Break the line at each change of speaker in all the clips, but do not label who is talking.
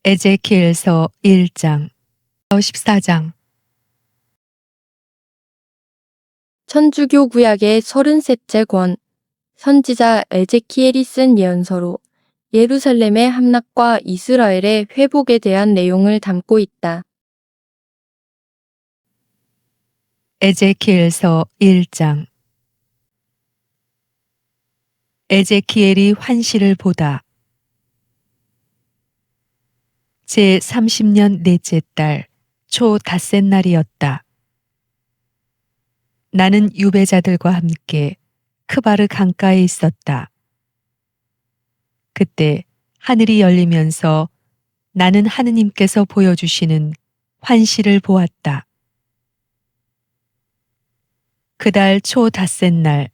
에제키엘서 1장 14장.
천주교 구약의 33째 권, 선지자 에제키엘이 쓴 예언서로 예루살렘의 함락과 이스라엘의 회복에 대한 내용을 담고 있다.
에제키엘서 1장. 에제키엘이 환시를 보다. 제 30년 넷째 달 초 닷새 날이었다. 나는 유배자들과 함께 크바르 강가에 있었다. 그때 하늘이 열리면서 나는 하느님께서 보여주시는 환시를 보았다. 그달 초 닷새 날,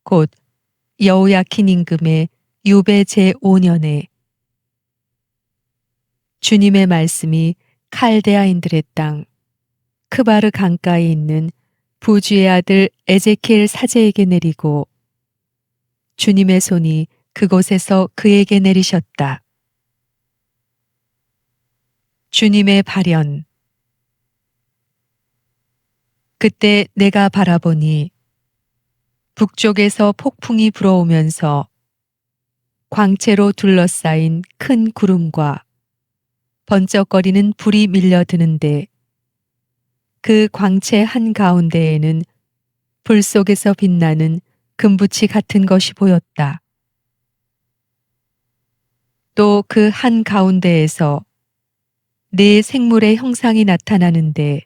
곧 여호야킨 임금의 유배 제5년에 주님의 말씀이 칼데아인들의 땅 크바르 강가에 있는 부주의 아들 에제키엘 사제에게 내리고 주님의 손이 그곳에서 그에게 내리셨다. 주님의 발현. 그때 내가 바라보니 북쪽에서 폭풍이 불어오면서 광채로 둘러싸인 큰 구름과 번쩍거리는 불이 밀려드는데 그 광채 한가운데에는 불 속에서 빛나는 금붙이 같은 것이 보였다. 또 그 한가운데에서 네 생물의 형상이 나타나는데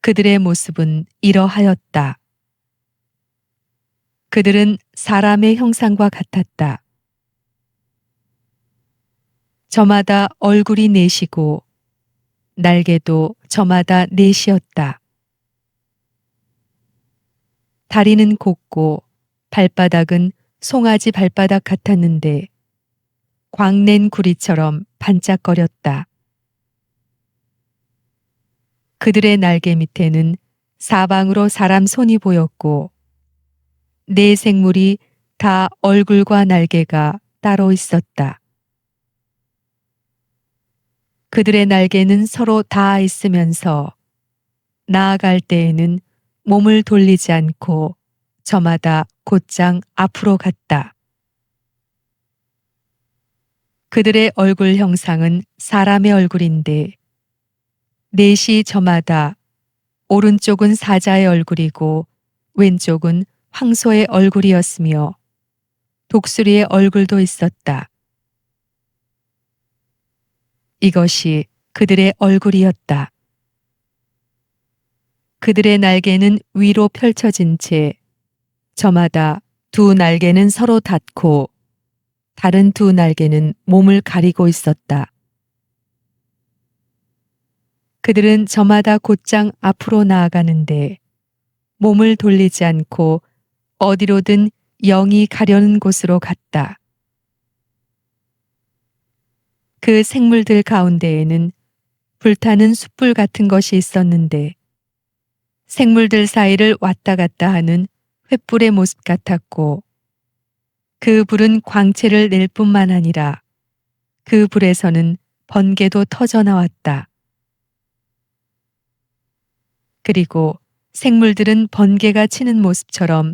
그들의 모습은 이러하였다. 그들은 사람의 형상과 같았다. 저마다 얼굴이 넷이고 날개도 저마다 넷이었다. 다리는 곱고 발바닥은 송아지 발바닥 같았는데 광낸 구리처럼 반짝거렸다. 그들의 날개 밑에는 사방으로 사람 손이 보였고 네 생물이 다 얼굴과 날개가 따로 있었다. 그들의 날개는 서로 닿아 있으면서 나아갈 때에는 몸을 돌리지 않고 저마다 곧장 앞으로 갔다. 그들의 얼굴 형상은 사람의 얼굴인데 넷이 저마다 오른쪽은 사자의 얼굴이고 왼쪽은 황소의 얼굴이었으며 독수리의 얼굴도 있었다. 이것이 그들의 얼굴이었다. 그들의 날개는 위로 펼쳐진 채 저마다 두 날개는 서로 닿고 다른 두 날개는 몸을 가리고 있었다. 그들은 저마다 곧장 앞으로 나아가는데 몸을 돌리지 않고 어디로든 영이 가려는 곳으로 갔다. 그 생물들 가운데에는 불타는 숯불 같은 것이 있었는데 생물들 사이를 왔다 갔다 하는 횃불의 모습 같았고 그 불은 광채를 낼 뿐만 아니라 그 불에서는 번개도 터져 나왔다. 그리고 생물들은 번개가 치는 모습처럼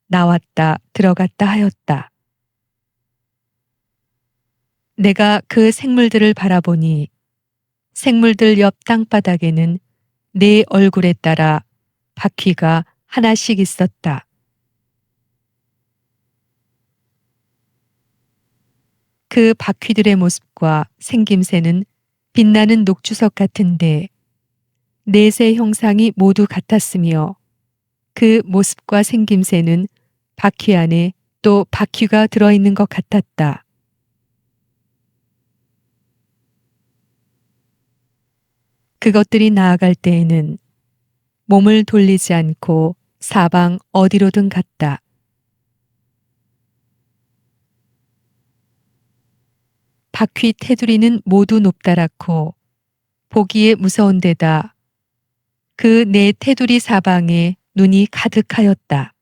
나왔다 들어갔다 하였다. 내가 그 생물들을 바라보니 생물들 옆 땅바닥에는 네 얼굴에 따라 바퀴가 하나씩 있었다. 그 바퀴들의 모습과 생김새는 빛나는 녹주석 같은데 넷의 형상이 모두 같았으며 그 모습과 생김새는 바퀴 안에 또 바퀴가 들어있는 것 같았다. 그것들이 나아갈 때에는 몸을 돌리지 않고 사방 어디로든 갔다. 바퀴 테두리는 모두 높다랗고 보기에 무서운 데다 그 네 테두리 사방에 눈이 가득하였다.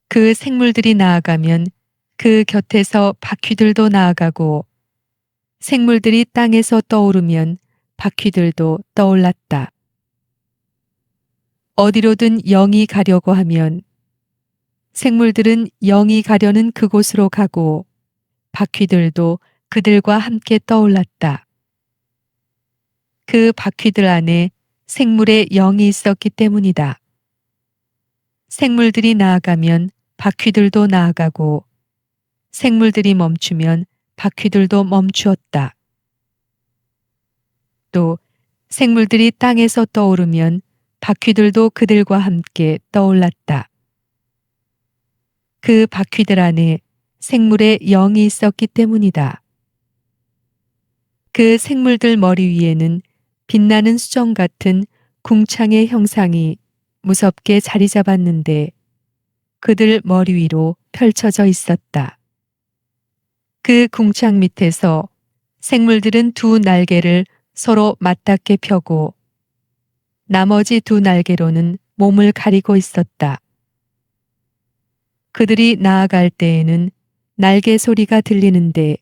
그 생물들이 나아가면 그 곁에서 바퀴들도 나아가고 생물들이 땅에서 떠오르면 바퀴들도 떠올랐다. 어디로든 영이 가려고 하면 생물들은 영이 가려는 그곳으로 가고 바퀴들도 그들과 함께 떠올랐다. 그 바퀴들 안에 생물의 영이 있었기 때문이다. 생물들이 나아가면 바퀴들도 나아가고 생물들이 멈추면 바퀴들도 멈추었다. 또 생물들이 땅에서 떠오르면 바퀴들도 그들과 함께 떠올랐다. 그 바퀴들 안에 생물의 영이 있었기 때문이다. 그 생물들 머리 위에는 빛나는 수정 같은 궁창의 형상이 무섭게 자리 잡았는데 그들 머리 위로 펼쳐져 있었다. 그 궁창 밑에서 생물들은 두 날개를 서로 맞닿게 펴고 나머지 두 날개로는 몸을 가리고 있었다. 그들이 나아갈 때에는 날개 소리가 들리는데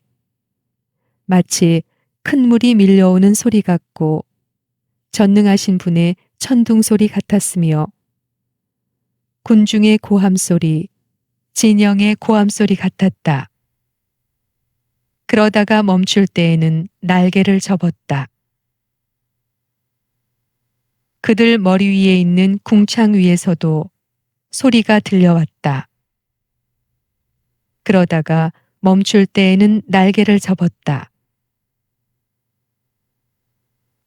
마치 큰 물이 밀려오는 소리 같고 전능하신 분의 천둥 소리 같았으며 군중의 고함 소리, 진영의 고함 소리 같았다. 그러다가 멈출 때에는 날개를 접었다. 그들 머리 위에 있는 궁창 위에서도 소리가 들려왔다. 그러다가 멈출 때에는 날개를 접었다.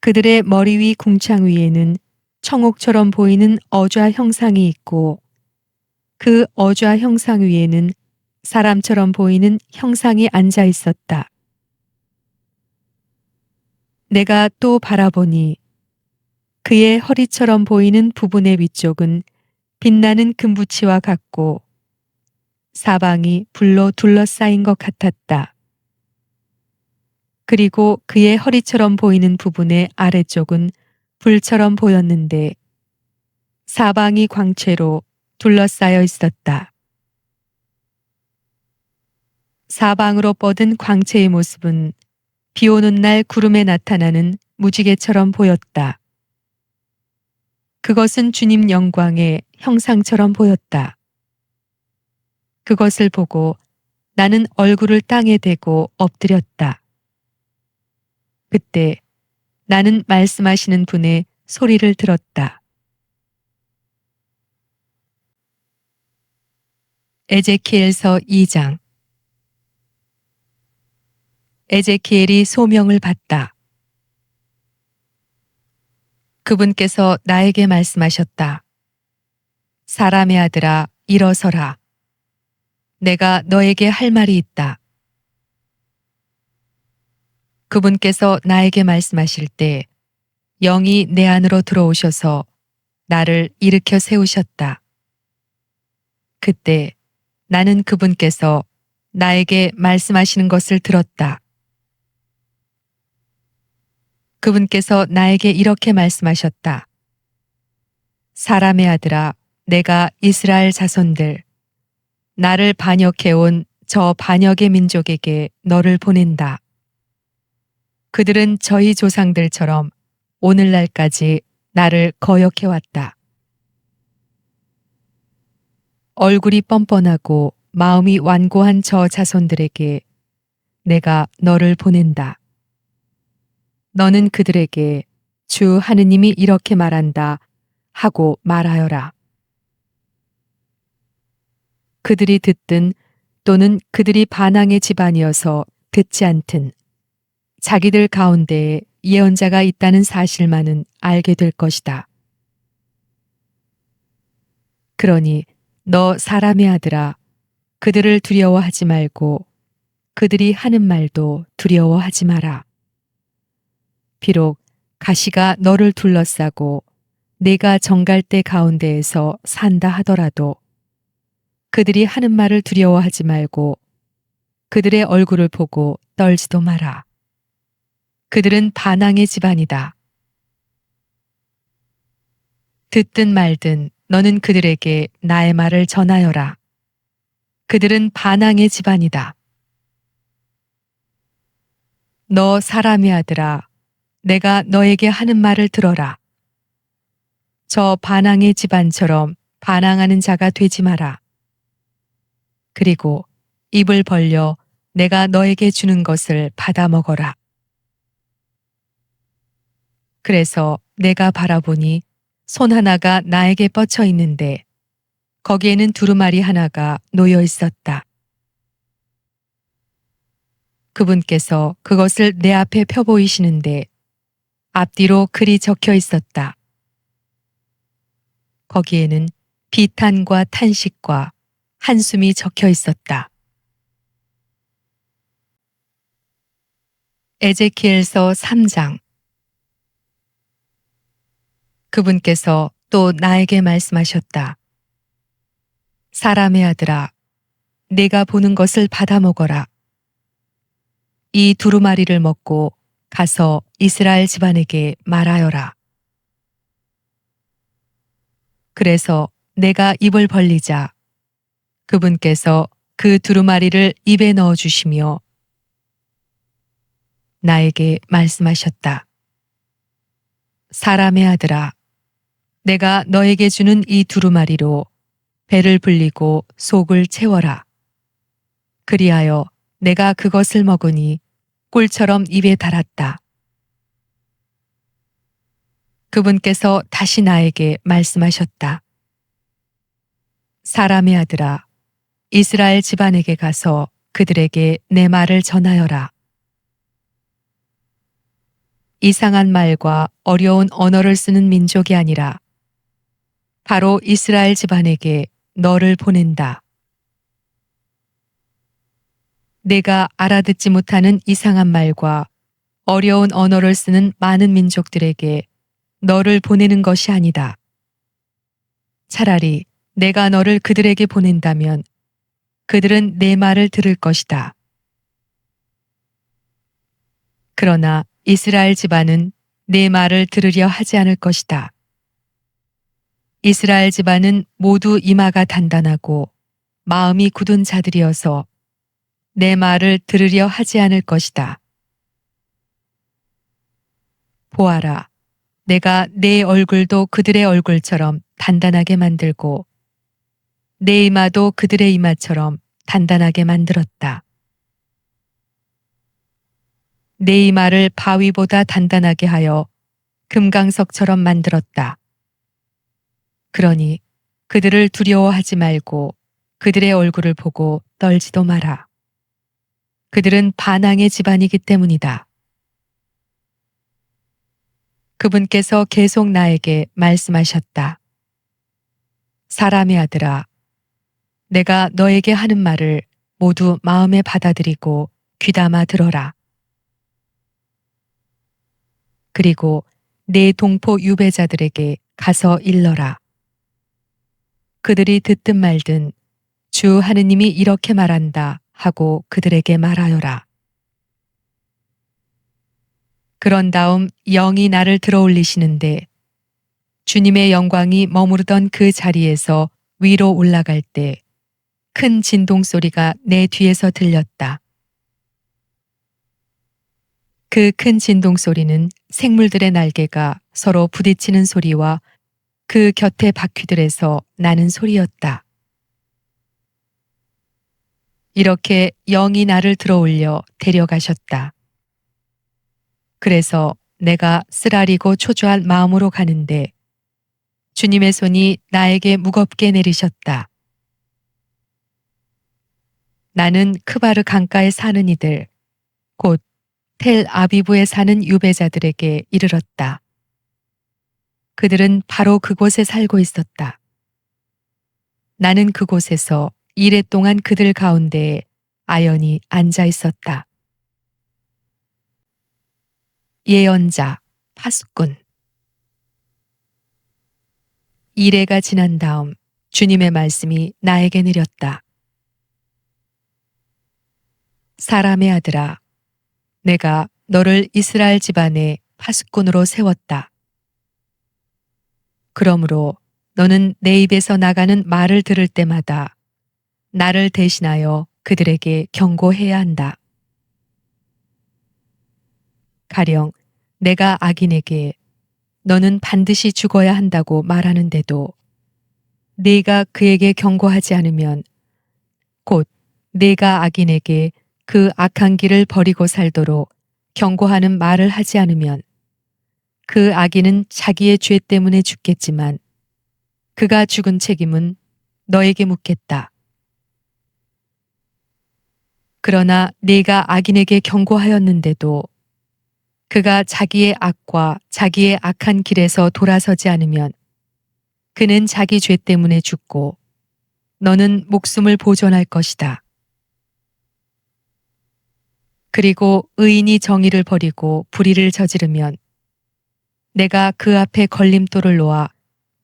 그들의 머리 위 궁창 위에는 청옥처럼 보이는 어좌 형상이 있고 그 어좌 형상 위에는 사람처럼 보이는 형상이 앉아 있었다. 내가 또 바라보니 그의 허리처럼 보이는 부분의 위쪽은 빛나는 금부치와 같고 사방이 불로 둘러싸인 것 같았다. 그리고 그의 허리처럼 보이는 부분의 아래쪽은 불처럼 보였는데 사방이 광채로 둘러싸여 있었다. 사방으로 뻗은 광채의 모습은 비 오는 날 구름에 나타나는 무지개처럼 보였다. 그것은 주님 영광의 형상처럼 보였다. 그것을 보고 나는 얼굴을 땅에 대고 엎드렸다. 그때 나는 말씀하시는 분의 소리를 들었다. 에제키엘서 2장. 에제키엘이 소명을 받다. 그분께서 나에게 말씀하셨다. 사람의 아들아, 일어서라. 내가 너에게 할 말이 있다. 그분께서 나에게 말씀하실 때 영이 내 안으로 들어오셔서 나를 일으켜 세우셨다. 그때 나는 그분께서 나에게 말씀하시는 것을 들었다. 그분께서 나에게 이렇게 말씀하셨다. 사람의 아들아, 내가 이스라엘 자손들, 나를 반역해온 저 반역의 민족에게 너를 보낸다. 그들은 저희 조상들처럼 오늘날까지 나를 거역해왔다. 얼굴이 뻔뻔하고 마음이 완고한 저 자손들에게 내가 너를 보낸다. 너는 그들에게 주 하느님이 이렇게 말한다 하고 말하여라. 그들이 듣든 또는 그들이 반항의 집안이어서 듣지 않든 자기들 가운데에 예언자가 있다는 사실만은 알게 될 것이다. 그러니 너 사람의 아들아, 그들을 두려워하지 말고 그들이 하는 말도 두려워하지 마라. 비록 가시가 너를 둘러싸고 내가 정갈대 가운데에서 산다 하더라도 그들이 하는 말을 두려워하지 말고 그들의 얼굴을 보고 떨지도 마라. 그들은 반항의 집안이다. 듣든 말든 너는 그들에게 나의 말을 전하여라. 그들은 반항의 집안이다. 너 사람의 아들아, 내가 너에게 하는 말을 들어라. 저 반항의 집안처럼 반항하는 자가 되지 마라. 그리고 입을 벌려 내가 너에게 주는 것을 받아 먹어라. 그래서 내가 바라보니 손 하나가 나에게 뻗쳐 있는데 거기에는 두루마리 하나가 놓여 있었다. 그분께서 그것을 내 앞에 펴 보이시는데 앞뒤로 글이 적혀 있었다. 거기에는 비탄과 탄식과 한숨이 적혀 있었다. 에제키엘서 3장. 그분께서 또 나에게 말씀하셨다. 사람의 아들아, 네가 보는 것을 받아 먹어라. 이 두루마리를 먹고 가서 이스라엘 집안에게 말하여라. 그래서 내가 입을 벌리자 그분께서 그 두루마리를 입에 넣어 주시며 나에게 말씀하셨다. 사람의 아들아, 내가 너에게 주는 이 두루마리로 배를 불리고 속을 채워라. 그리하여 내가 그것을 먹으니 꿀처럼 입에 달았다. 그분께서 다시 나에게 말씀하셨다. 사람의 아들아, 이스라엘 집안에게 가서 그들에게 내 말을 전하여라. 이상한 말과 어려운 언어를 쓰는 민족이 아니라 바로 이스라엘 집안에게 너를 보낸다. 내가 알아듣지 못하는 이상한 말과 어려운 언어를 쓰는 많은 민족들에게 너를 보내는 것이 아니다. 차라리 내가 너를 그들에게 보낸다면 그들은 내 말을 들을 것이다. 그러나 이스라엘 집안은 내 말을 들으려 하지 않을 것이다. 이스라엘 집안은 모두 이마가 단단하고 마음이 굳은 자들이어서 내 말을 들으려 하지 않을 것이다. 보아라, 내가 내 얼굴도 그들의 얼굴처럼 단단하게 만들고 내 이마도 그들의 이마처럼 단단하게 만들었다. 내 이마를 바위보다 단단하게 하여 금강석처럼 만들었다. 그러니 그들을 두려워하지 말고 그들의 얼굴을 보고 떨지도 마라. 그들은 반항의 집안이기 때문이다. 그분께서 계속 나에게 말씀하셨다. 사람의 아들아, 내가 너에게 하는 말을 모두 마음에 받아들이고 귀담아 들어라. 그리고 내 동포 유배자들에게 가서 일러라. 그들이 듣든 말든 주 하느님이 이렇게 말한다 하고 그들에게 말하여라. 그런 다음 영이 나를 들어올리시는데 주님의 영광이 머무르던 그 자리에서 위로 올라갈 때 큰 진동 소리가 내 뒤에서 들렸다. 그 큰 진동 소리는 생물들의 날개가 서로 부딪히는 소리와 그 곁의 바퀴들에서 나는 소리였다. 이렇게 영이 나를 들어올려 데려가셨다. 그래서 내가 쓰라리고 초조한 마음으로 가는데 주님의 손이 나에게 무겁게 내리셨다. 나는 크바르 강가에 사는 이들, 곧 텔 아비브에 사는 유배자들에게 이르렀다. 그들은 바로 그곳에 살고 있었다. 나는 그곳에서 이래 동안 그들 가운데에 아연히 앉아 있었다. 예언자, 파수꾼. 이래가 지난 다음 주님의 말씀이 나에게 내렸다. 사람의 아들아, 내가 너를 이스라엘 집안의 파수꾼으로 세웠다. 그러므로 너는 내 입에서 나가는 말을 들을 때마다 나를 대신하여 그들에게 경고해야 한다. 가령 내가 악인에게 너는 반드시 죽어야 한다고 말하는데도 네가 그에게 경고하지 않으면, 곧 네가 악인에게 그 악한 길을 버리고 살도록 경고하는 말을 하지 않으면 그 악인은 자기의 죄 때문에 죽겠지만 그가 죽은 책임은 너에게 묻겠다. 그러나 네가 악인에게 경고하였는데도 그가 자기의 악과 자기의 악한 길에서 돌아서지 않으면 그는 자기 죄 때문에 죽고 너는 목숨을 보존할 것이다. 그리고 의인이 정의를 버리고 불의를 저지르면 내가 그 앞에 걸림돌을 놓아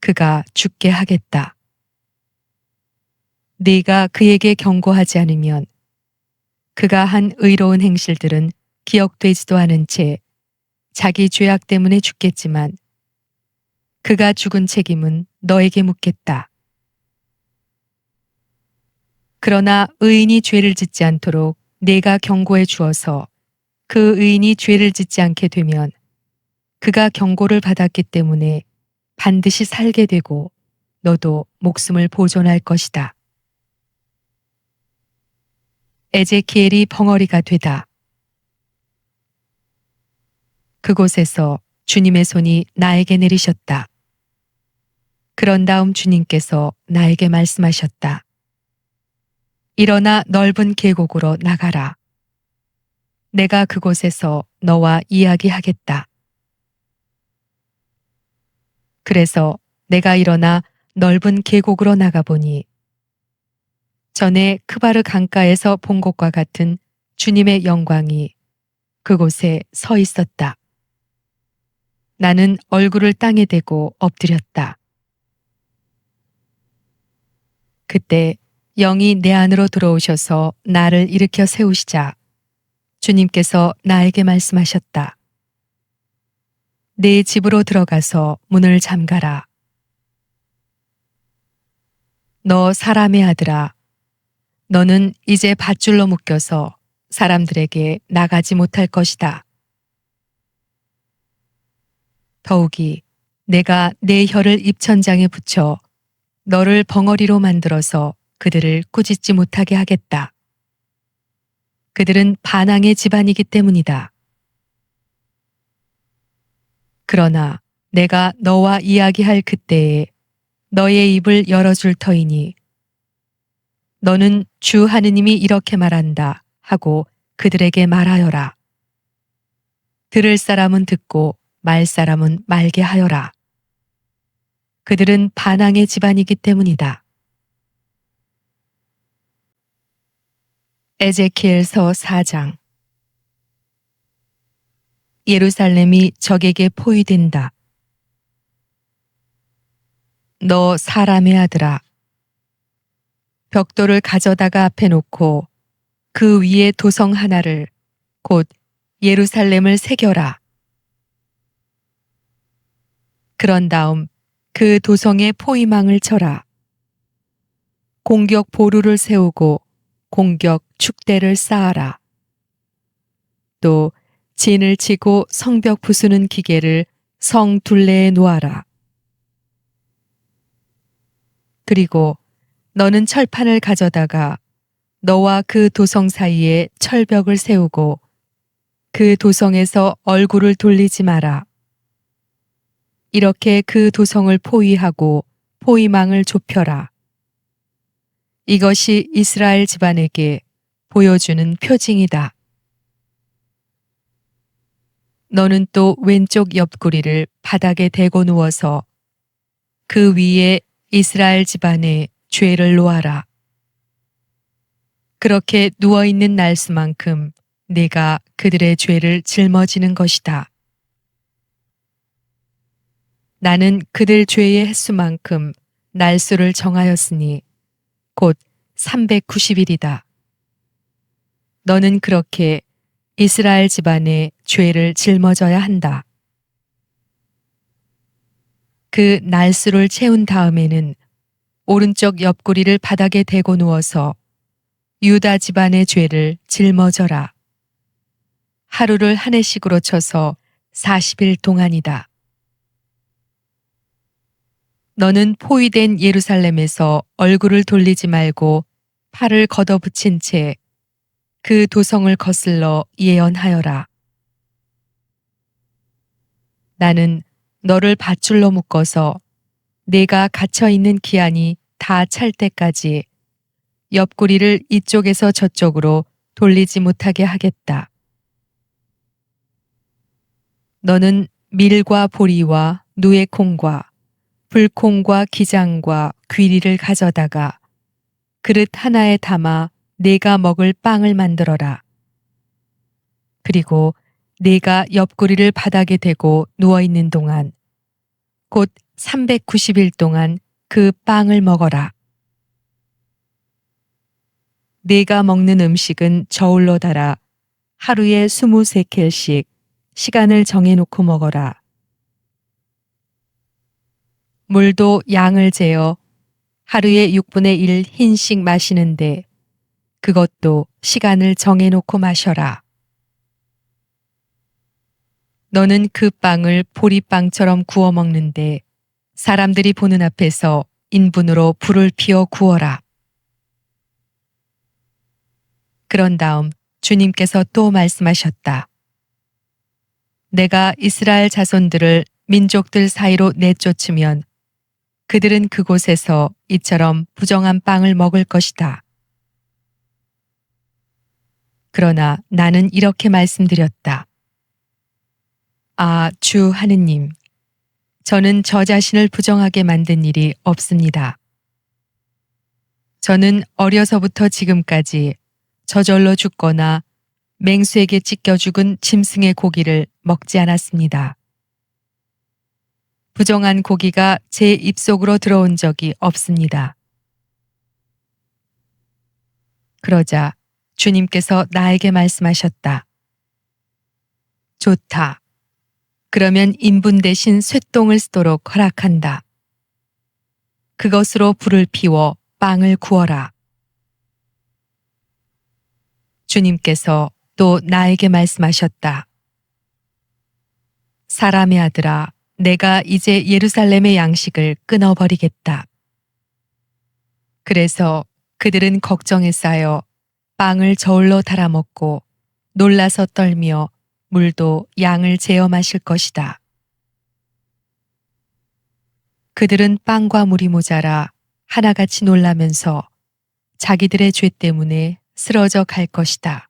그가 죽게 하겠다. 네가 그에게 경고하지 않으면 그가 한 의로운 행실들은 기억되지도 않은 채 자기 죄악 때문에 죽겠지만 그가 죽은 책임은 너에게 묻겠다. 그러나 의인이 죄를 짓지 않도록 네가 경고해 주어서 그 의인이 죄를 짓지 않게 되면 그가 경고를 받았기 때문에 반드시 살게 되고 너도 목숨을 보존할 것이다. 에제키엘이 벙어리가 되다. 그곳에서 주님의 손이 나에게 내리셨다. 그런 다음 주님께서 나에게 말씀하셨다. 일어나 넓은 계곡으로 나가라. 내가 그곳에서 너와 이야기하겠다. 그래서 내가 일어나 넓은 계곡으로 나가보니 전에 크바르 강가에서 본 것과 같은 주님의 영광이 그곳에 서 있었다. 나는 얼굴을 땅에 대고 엎드렸다. 그때 영이 내 안으로 들어오셔서 나를 일으켜 세우시자 주님께서 나에게 말씀하셨다. 내 집으로 들어가서 문을 잠가라. 너 사람의 아들아, 너는 이제 밧줄로 묶여서 사람들에게 나가지 못할 것이다. 더욱이 내가 내 혀를 입천장에 붙여 너를 벙어리로 만들어서 그들을 꾸짖지 못하게 하겠다. 그들은 반항의 집안이기 때문이다. 그러나 내가 너와 이야기할 그때에 너의 입을 열어줄 터이니 너는 주 하느님이 이렇게 말한다 하고 그들에게 말하여라. 들을 사람은 듣고 말 사람은 말게 하여라. 그들은 반항의 집안이기 때문이다. 에제키엘서 4장. 예루살렘이 적에게 포위된다. 너 사람의 아들아, 벽돌을 가져다가 앞에 놓고 그 위에 도성 하나를 곧 예루살렘을 새겨라. 그런 다음 그 도성에 포위망을 쳐라. 공격 보루를 세우고 공격 축대를 쌓아라. 또 진을 치고 성벽 부수는 기계를 성 둘레에 놓아라. 그리고 너는 철판을 가져다가 너와 그 도성 사이에 철벽을 세우고 그 도성에서 얼굴을 돌리지 마라. 이렇게 그 도성을 포위하고 포위망을 좁혀라. 이것이 이스라엘 집안에게 보여주는 표징이다. 너는 또 왼쪽 옆구리를 바닥에 대고 누워서 그 위에 이스라엘 집안의 죄를 놓아라. 그렇게 누워있는 날수만큼 네가 그들의 죄를 짊어지는 것이다. 나는 그들 죄의 횟수만큼 날수를 정하였으니 곧 390일이다. 너는 그렇게 이스라엘 집안의 죄를 짊어져야 한다. 그 날수를 채운 다음에는 오른쪽 옆구리를 바닥에 대고 누워서 유다 집안의 죄를 짊어져라. 하루를 한 해씩으로 쳐서 40일 동안이다. 너는 포위된 예루살렘에서 얼굴을 돌리지 말고 팔을 걷어붙인 채 그 도성을 거슬러 예언하여라. 나는 너를 밧줄로 묶어서 내가 갇혀 있는 기한이 다 찰 때까지 옆구리를 이쪽에서 저쪽으로 돌리지 못하게 하겠다. 너는 밀과 보리와 누에콩과 불콩과 기장과 귀리를 가져다가 그릇 하나에 담아 내가 먹을 빵을 만들어라. 그리고 내가 옆구리를 바닥에 대고 누워 있는 동안 곧 390일 동안 그 빵을 먹어라. 내가 먹는 음식은 저울로 달아 하루에 23켈씩 시간을 정해놓고 먹어라. 물도 양을 재어 하루에 6분의 1 흰씩 마시는데 그것도 시간을 정해놓고 마셔라. 너는 그 빵을 보리빵처럼 구워 먹는데 사람들이 보는 앞에서 인분으로 불을 피워 구워라. 그런 다음 주님께서 또 말씀하셨다. 내가 이스라엘 자손들을 민족들 사이로 내쫓으면 그들은 그곳에서 이처럼 부정한 빵을 먹을 것이다. 그러나 나는 이렇게 말씀드렸다. 아, 주 하느님, 저는 저 자신을 부정하게 만든 일이 없습니다. 저는 어려서부터 지금까지 저절로 죽거나 맹수에게 찢겨 죽은 짐승의 고기를 먹지 않았습니다. 부정한 고기가 제 입속으로 들어온 적이 없습니다. 그러자 주님께서 나에게 말씀하셨다. 좋다. 그러면 인분 대신 쇠똥을 쓰도록 허락한다. 그것으로 불을 피워 빵을 구워라. 주님께서 또 나에게 말씀하셨다. 사람의 아들아, 내가 이제 예루살렘의 양식을 끊어버리겠다. 그래서 그들은 걱정에 쌓여 빵을 저울로 달아먹고 놀라서 떨며 물도 양을 재어 마실 것이다. 그들은 빵과 물이 모자라 하나같이 놀라면서 자기들의 죄 때문에 쓰러져 갈 것이다.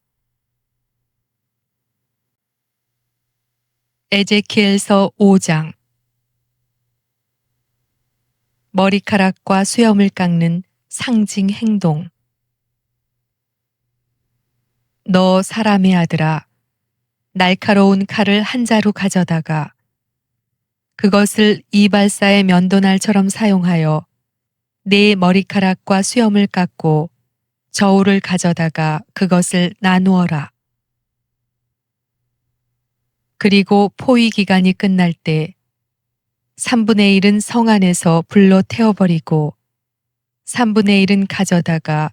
에제키엘서 5장. 머리카락과 수염을 깎는 상징 행동. 너 사람의 아들아, 날카로운 칼을 한 자루 가져다가 그것을 이발사의 면도날처럼 사용하여 네 머리카락과 수염을 깎고 저울을 가져다가 그것을 나누어라. 그리고 포위 기간이 끝날 때 3분의 1은 성 안에서 불로 태워버리고 3분의 1은 가져다가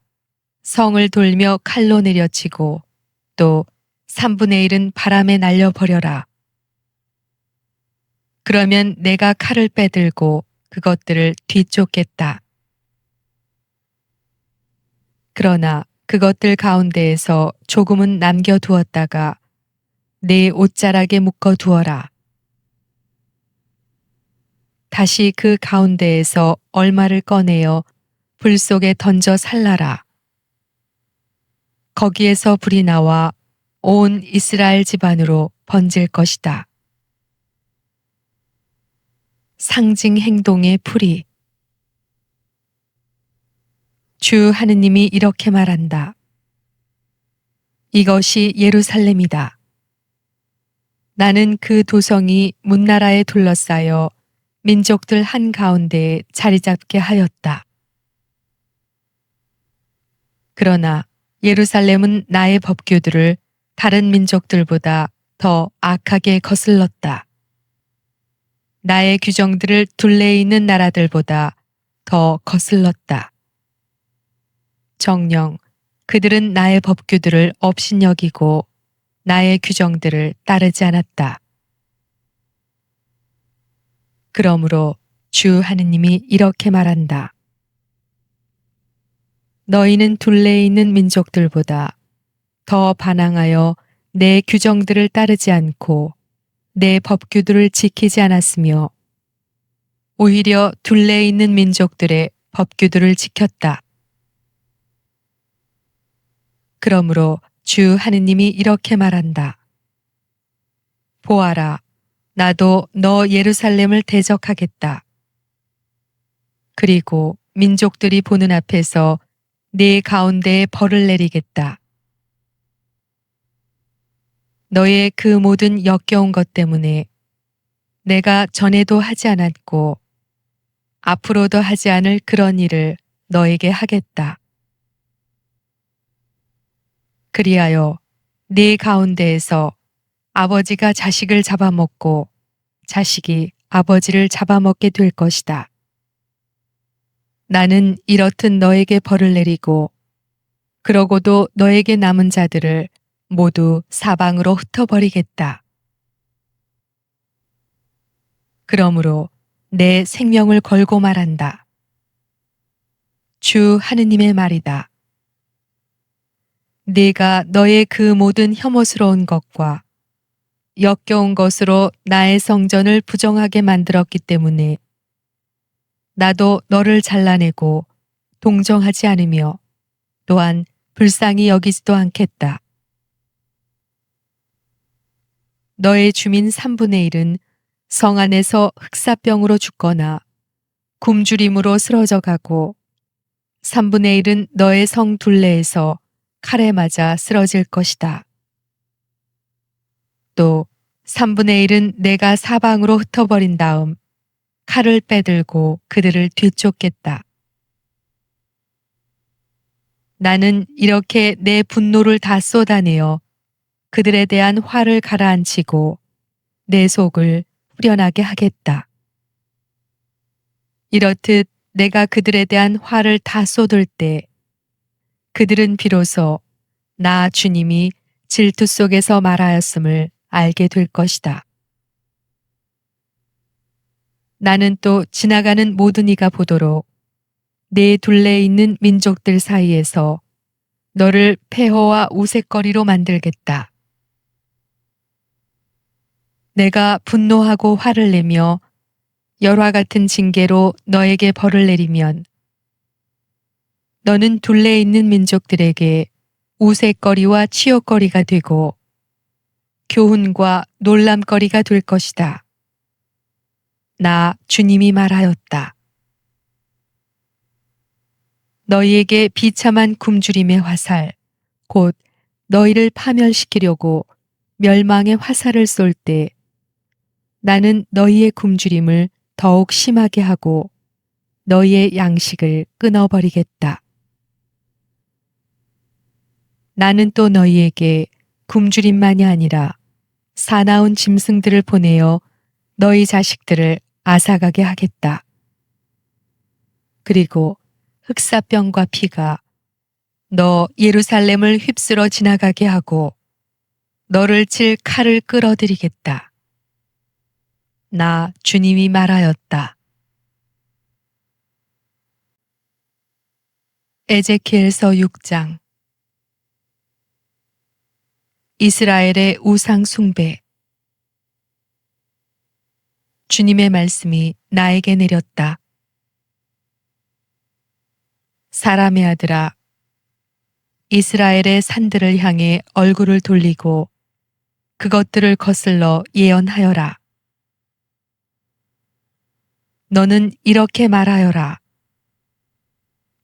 성을 돌며 칼로 내려치고 또 3분의 1은 바람에 날려버려라. 그러면 내가 칼을 빼들고 그것들을 뒤쫓겠다. 그러나 그것들 가운데에서 조금은 남겨두었다가 내 옷자락에 묶어두어라. 다시 그 가운데에서 얼마를 꺼내어 불 속에 던져 살라라. 거기에서 불이 나와 온 이스라엘 집안으로 번질 것이다. 상징 행동의 풀이. 주 하느님이 이렇게 말한다. 이것이 예루살렘이다. 나는 그 도성이 문나라에 둘러싸여 민족들 한가운데에 자리 잡게 하였다. 그러나 예루살렘은 나의 법규들을 다른 민족들보다 더 악하게 거슬렀다. 나의 규정들을 둘레에 있는 나라들보다 더 거슬렀다. 정녕 그들은 나의 법규들을 업신여기고 나의 규정들을 따르지 않았다. 그러므로 주 하느님이 이렇게 말한다. 너희는 둘레에 있는 민족들보다 더 반항하여 내 규정들을 따르지 않고 내 법규들을 지키지 않았으며 오히려 둘레에 있는 민족들의 법규들을 지켰다. 그러므로 주 하느님이 이렇게 말한다. 보아라, 나도 너 예루살렘을 대적하겠다. 그리고 민족들이 보는 앞에서 네 가운데에 벌을 내리겠다. 너의 그 모든 역겨운 것 때문에 내가 전에도 하지 않았고 앞으로도 하지 않을 그런 일을 너에게 하겠다. 그리하여 네 가운데에서 아버지가 자식을 잡아먹고 자식이 아버지를 잡아먹게 될 것이다. 나는 이렇듯 너에게 벌을 내리고 그러고도 너에게 남은 자들을 모두 사방으로 흩어버리겠다. 그러므로 내 생명을 걸고 말한다. 주 하느님의 말이다. 네가 너의 그 모든 혐오스러운 것과 역겨운 것으로 나의 성전을 부정하게 만들었기 때문에 나도 너를 잘라내고 동정하지 않으며 또한 불쌍히 여기지도 않겠다. 너의 주민 3분의 1은 성 안에서 흑사병으로 죽거나 굶주림으로 쓰러져 가고 3분의 1은 너의 성 둘레에서 칼에 맞아 쓰러질 것이다. 또 3분의 1은 내가 사방으로 흩어버린 다음 칼을 빼들고 그들을 뒤쫓겠다. 나는 이렇게 내 분노를 다 쏟아내어 그들에 대한 화를 가라앉히고 내 속을 후련하게 하겠다. 이렇듯 내가 그들에 대한 화를 다 쏟을 때 그들은 비로소 나 주님이 질투 속에서 말하였음을 알게 될 것이다. 나는 또 지나가는 모든 이가 보도록 내 둘레에 있는 민족들 사이에서 너를 폐허와 우윳거리로 만들겠다. 내가 분노하고 화를 내며 열화 같은 징계로 너에게 벌을 내리면 너는 둘레에 있는 민족들에게 우윳거리와 치욕거리가 되고 교훈과 놀람거리가 될 것이다. 나 주님이 말하였다. 너희에게 비참한 굶주림의 화살, 곧 너희를 파멸시키려고 멸망의 화살을 쏠 때 나는 너희의 굶주림을 더욱 심하게 하고 너희의 양식을 끊어버리겠다. 나는 또 너희에게 굶주림만이 아니라 사나운 짐승들을 보내어 너희 자식들을 앗아가게 하겠다. 그리고 흑사병과 피가 너 예루살렘을 휩쓸어 지나가게 하고 너를 칠 칼을 끌어들이겠다. 나 주님이 말하였다. 에제키엘서 6장. 이스라엘의 우상 숭배. 주님의 말씀이 나에게 내렸다. 사람의 아들아, 이스라엘의 산들을 향해 얼굴을 돌리고 그것들을 거슬러 예언하여라. 너는 이렇게 말하여라.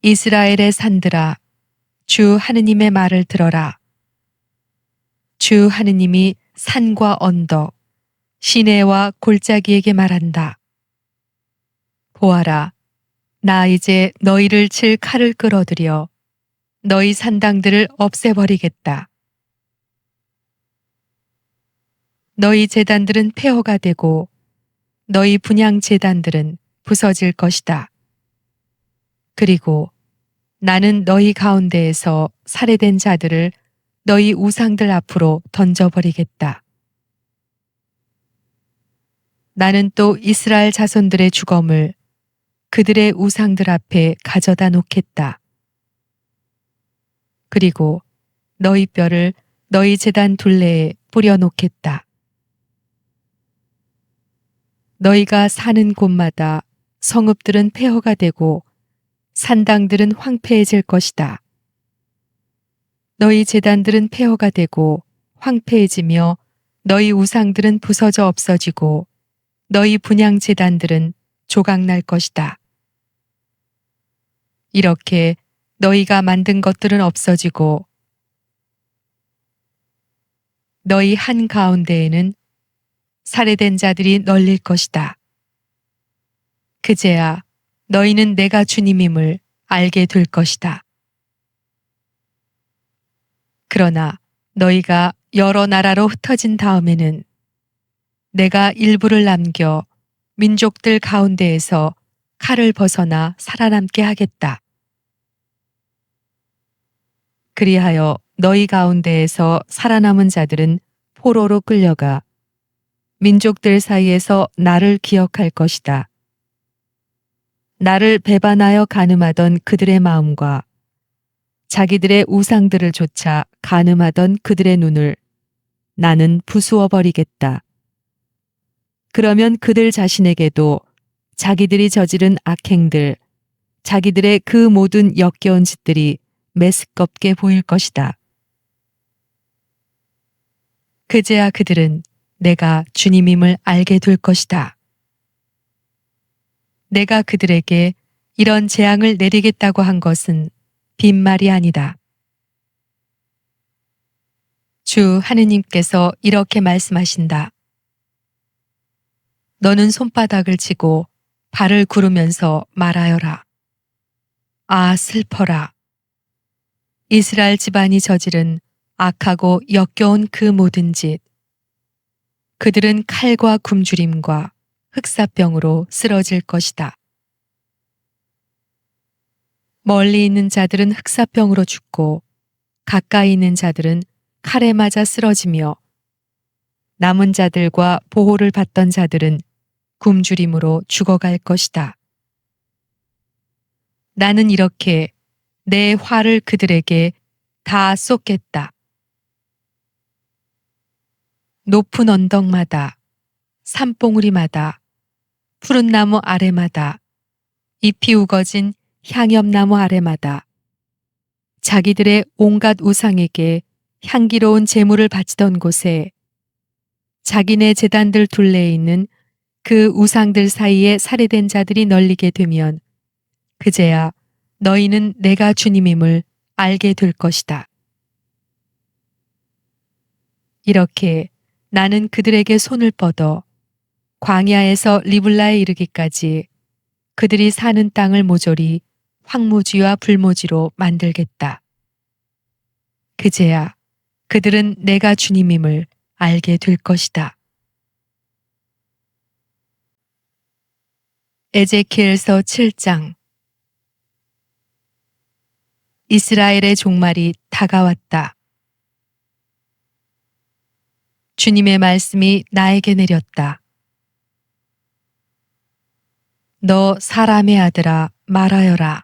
이스라엘의 산들아, 주 하느님의 말을 들어라. 주 하느님이 산과 언덕, 시내와 골짜기에게 말한다. 보아라, 나 이제 너희를 칠 칼을 끌어들여 너희 산당들을 없애버리겠다. 너희 제단들은 폐허가 되고 너희 분향 제단들은 부서질 것이다. 그리고 나는 너희 가운데에서 살해된 자들을 너희 우상들 앞으로 던져버리겠다. 나는 또 이스라엘 자손들의 주검을 그들의 우상들 앞에 가져다 놓겠다. 그리고 너희 뼈를 너희 제단 둘레에 뿌려 놓겠다. 너희가 사는 곳마다 성읍들은 폐허가 되고 산당들은 황폐해질 것이다. 너희 제단들은 폐허가 되고 황폐해지며 너희 우상들은 부서져 없어지고 너희 분향 제단들은 조각날 것이다. 이렇게 너희가 만든 것들은 없어지고 너희 한 가운데에는 살해된 자들이 널릴 것이다. 그제야 너희는 내가 주님임을 알게 될 것이다. 그러나 너희가 여러 나라로 흩어진 다음에는 내가 일부를 남겨 민족들 가운데에서 칼을 벗어나 살아남게 하겠다. 그리하여 너희 가운데에서 살아남은 자들은 포로로 끌려가 민족들 사이에서 나를 기억할 것이다. 나를 배반하여 간음하던 그들의 마음과 자기들의 우상들을 쫓아 간음하던 그들의 눈을 나는 부수어 버리겠다. 그러면 그들 자신에게도 자기들이 저지른 악행들, 자기들의 그 모든 역겨운 짓들이 메스껍게 보일 것이다. 그제야 그들은 내가 주님임을 알게 될 것이다. 내가 그들에게 이런 재앙을 내리겠다고 한 것은 빈말이 아니다. 주 하느님께서 이렇게 말씀하신다. 너는 손바닥을 쥐고 발을 구르면서 말하여라. 아, 슬퍼라. 이스라엘 집안이 저지른 악하고 역겨운 그 모든 짓. 그들은 칼과 굶주림과 흑사병으로 쓰러질 것이다. 멀리 있는 자들은 흑사병으로 죽고 가까이 있는 자들은 칼에 맞아 쓰러지며 남은 자들과 보호를 받던 자들은 굶주림으로 죽어갈 것이다. 나는 이렇게 내 화를 그들에게 다 쏟겠다. 높은 언덕마다, 산봉우리마다, 푸른 나무 아래마다, 잎이 우거진 향엽나무 아래마다, 자기들의 온갖 우상에게 향기로운 제물을 바치던 곳에 자기네 제단들 둘레에 있는 그 우상들 사이에 살해된 자들이 널리게 되면 그제야 너희는 내가 주님임을 알게 될 것이다. 이렇게 나는 그들에게 손을 뻗어 광야에서 리블라에 이르기까지 그들이 사는 땅을 모조리 황무지와 불모지로 만들겠다. 그제야 그들은 내가 주님임을 알게 될 것이다. 에제키엘서 7장. 이스라엘의 종말이 다가왔다. 주님의 말씀이 나에게 내렸다. 너 사람의 아들아 말하여라.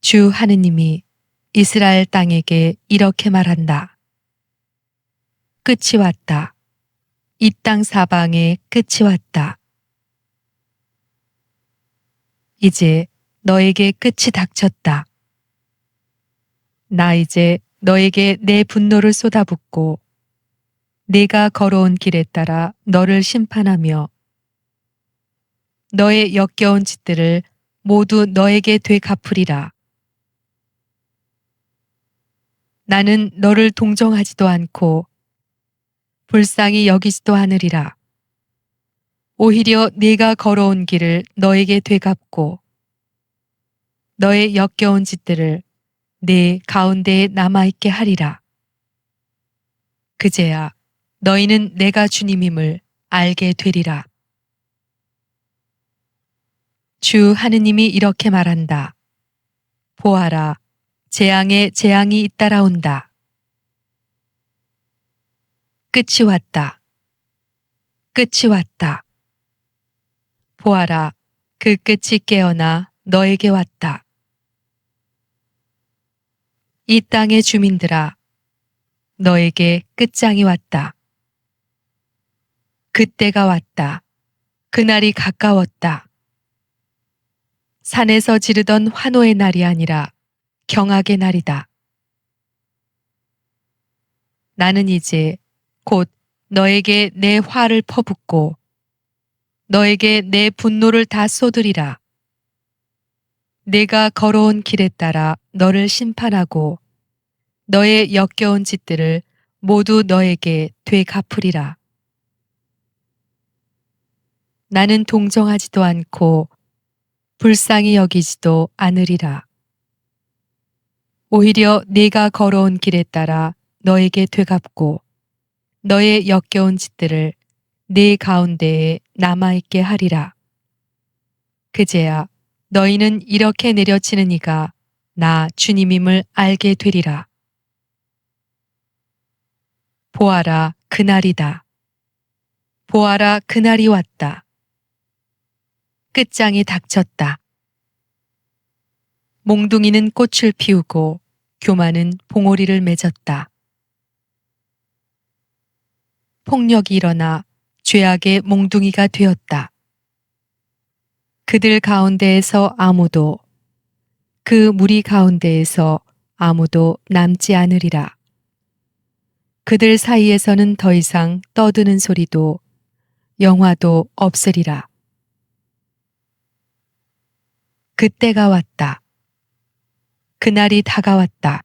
주 하느님이 이스라엘 땅에게 이렇게 말한다. 끝이 왔다. 이 땅 사방에 끝이 왔다. 이제 너에게 끝이 닥쳤다. 나 이제 너에게 내 분노를 쏟아붓고 네가 걸어온 길에 따라 너를 심판하며 너의 역겨운 짓들을 모두 너에게 되갚으리라. 나는 너를 동정하지도 않고 불쌍히 여기지도 않으리라. 오히려 네가 걸어온 길을 너에게 되갚고 너의 역겨운 짓들을 네 가운데에 남아있게 하리라. 그제야 너희는 내가 주님임을 알게 되리라. 주 하느님이 이렇게 말한다. 보아라, 재앙에 재앙이 잇따라온다. 끝이 왔다. 끝이 왔다. 보아라, 그 끝이 깨어나 너에게 왔다. 이 땅의 주민들아, 너에게 끝장이 왔다. 그때가 왔다. 그날이 가까웠다. 산에서 지르던 환호의 날이 아니라 경악의 날이다. 나는 이제 곧 너에게 내 화를 퍼붓고 너에게 내 분노를 다 쏟으리라. 내가 걸어온 길에 따라 너를 심판하고 너의 역겨운 짓들을 모두 너에게 되갚으리라. 나는 동정하지도 않고 불쌍히 여기지도 않으리라. 오히려 내가 걸어온 길에 따라 너에게 되갚고 너의 역겨운 짓들을 네 가운데에 남아있게 하리라. 그제야 너희는 이렇게 내려치는 이가 나 주님임을 알게 되리라. 보아라, 그날이다. 보아라, 그날이 왔다. 끝장이 닥쳤다. 몽둥이는 꽃을 피우고 교만은 봉오리를 맺었다. 폭력이 일어나 죄악의 몽둥이가 되었다. 그들 가운데에서 아무도, 그 무리 가운데에서 아무도 남지 않으리라. 그들 사이에서는 더 이상 떠드는 소리도 영화도 없으리라. 그때가 왔다. 그날이 다가왔다.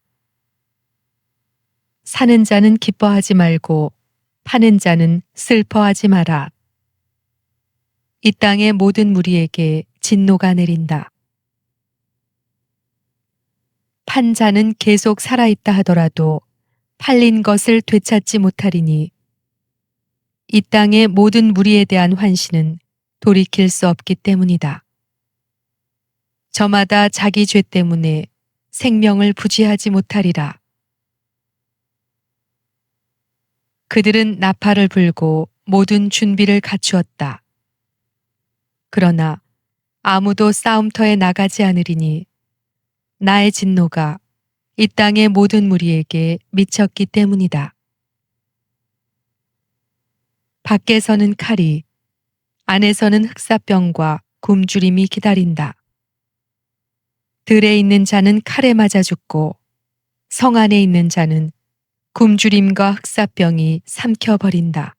사는 자는 기뻐하지 말고 파는 자는 슬퍼하지 마라. 이 땅의 모든 무리에게 진노가 내린다. 판 자는 계속 살아있다 하더라도 팔린 것을 되찾지 못하리니 이 땅의 모든 무리에 대한 환신은 돌이킬 수 없기 때문이다. 저마다 자기 죄 때문에 생명을 부지하지 못하리라. 그들은 나팔을 불고 모든 준비를 갖추었다. 그러나 아무도 싸움터에 나가지 않으리니 나의 진노가 이 땅의 모든 무리에게 미쳤기 때문이다. 밖에서는 칼이, 안에서는 흑사병과 굶주림이 기다린다. 들에 있는 자는 칼에 맞아 죽고 성 안에 있는 자는 굶주림과 흑사병이 삼켜버린다.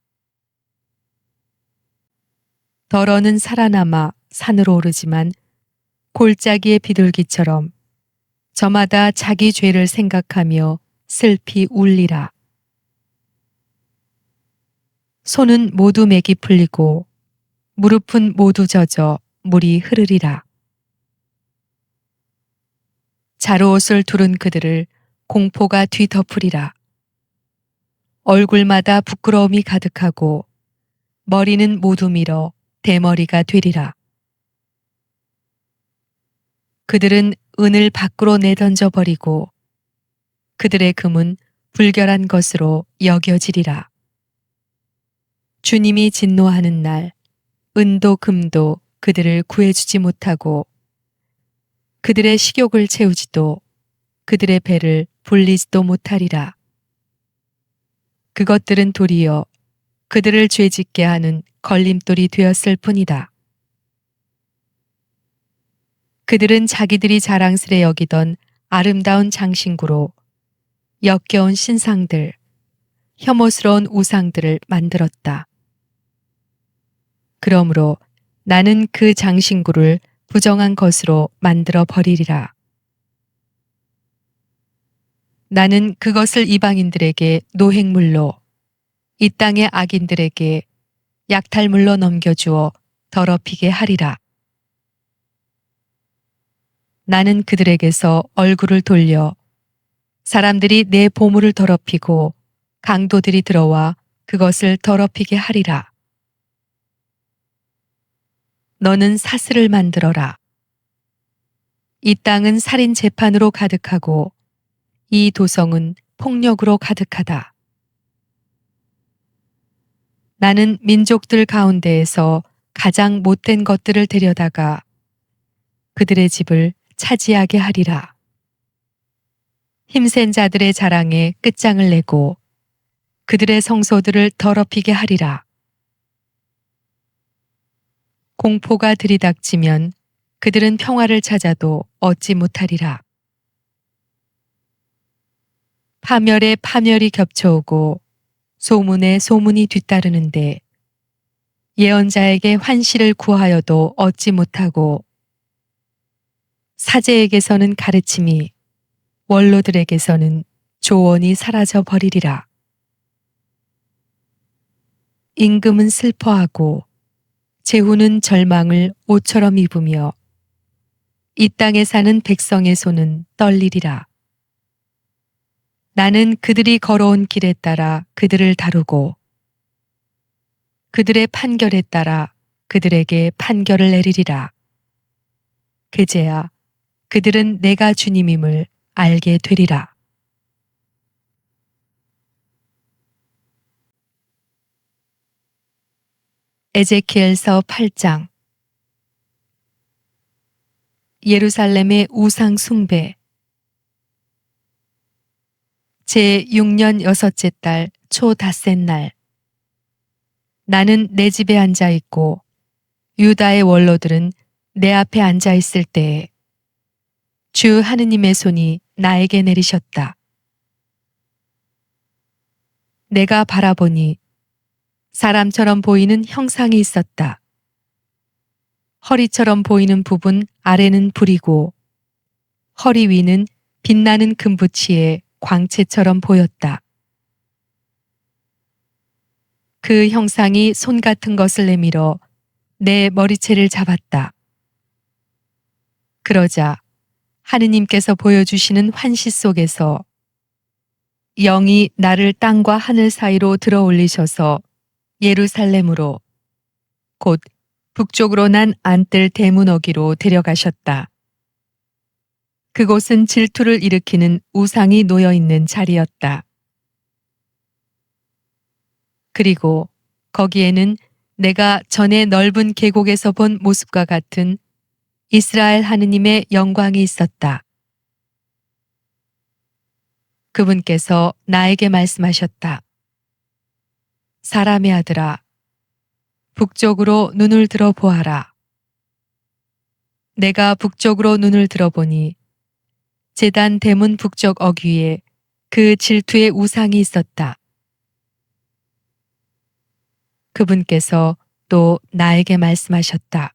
덜어는 살아남아 산으로 오르지만 골짜기의 비둘기처럼 저마다 자기 죄를 생각하며 슬피 울리라. 손은 모두 맥이 풀리고 무릎은 모두 젖어 물이 흐르리라. 자루옷을 두른 그들을 공포가 뒤덮으리라. 얼굴마다 부끄러움이 가득하고 머리는 모두 밀어 대머리가 되리라. 그들은 은을 밖으로 내던져 버리고 그들의 금은 불결한 것으로 여겨지리라. 주님이 진노하는 날 은도 금도 그들을 구해주지 못하고 그들의 식욕을 채우지도 그들의 배를 불리지도 못하리라. 그것들은 도리어 그들을 죄짓게 하는 걸림돌이 되었을 뿐이다. 그들은 자기들이 자랑스레 여기던 아름다운 장신구로 역겨운 신상들, 혐오스러운 우상들을 만들었다. 그러므로 나는 그 장신구를 부정한 것으로 만들어 버리리라. 나는 그것을 이방인들에게 노획물로 이 땅의 악인들에게 약탈물로 넘겨주어 더럽히게 하리라. 나는 그들에게서 얼굴을 돌려 사람들이 내 보물을 더럽히고 강도들이 들어와 그것을 더럽히게 하리라. 너는 사슬을 만들어라. 이 땅은 살인 재판으로 가득하고 이 도성은 폭력으로 가득하다. 나는 민족들 가운데에서 가장 못된 것들을 데려다가 그들의 집을 차지하게 하리라. 힘센 자들의 자랑에 끝장을 내고 그들의 성소들을 더럽히게 하리라. 공포가 들이닥치면 그들은 평화를 찾아도 얻지 못하리라. 파멸에 파멸이 겹쳐오고 소문에 소문이 뒤따르는데 예언자에게 환시를 구하여도 얻지 못하고 사제에게서는 가르침이 원로들에게서는 조언이 사라져 버리리라. 임금은 슬퍼하고 제후는 절망을 옷처럼 입으며 이 땅에 사는 백성의 손은 떨리리라. 나는 그들이 걸어온 길에 따라 그들을 다루고 그들의 판결에 따라 그들에게 판결을 내리리라. 그제야 그들은 내가 주님임을 알게 되리라. 에제키엘서 8장. 예루살렘의 우상 숭배. 제 6년 여섯째 달 초 닷새 날, 나는 내 집에 앉아 있고 유다의 원로들은 내 앞에 앉아 있을 때에 주 하느님의 손이 나에게 내리셨다. 내가 바라보니 사람처럼 보이는 형상이 있었다. 허리처럼 보이는 부분 아래는 불이고 허리 위는 빛나는 금붙이에 광채처럼 보였다. 그 형상이 손 같은 것을 내밀어 내 머리채를 잡았다. 그러자 하느님께서 보여주시는 환시 속에서 영이 나를 땅과 하늘 사이로 들어 올리셔서 예루살렘으로 곧 북쪽으로 난 안뜰 대문어기로 데려가셨다. 그곳은 질투를 일으키는 우상이 놓여 있는 자리였다. 그리고 거기에는 내가 전에 넓은 계곡에서 본 모습과 같은 이스라엘 하느님의 영광이 있었다. 그분께서 나에게 말씀하셨다. 사람의 아들아, 북쪽으로 눈을 들어 보아라. 내가 북쪽으로 눈을 들어보니 제단 대문 북쪽 어귀에 그 질투의 우상이 있었다. 그분께서 또 나에게 말씀하셨다.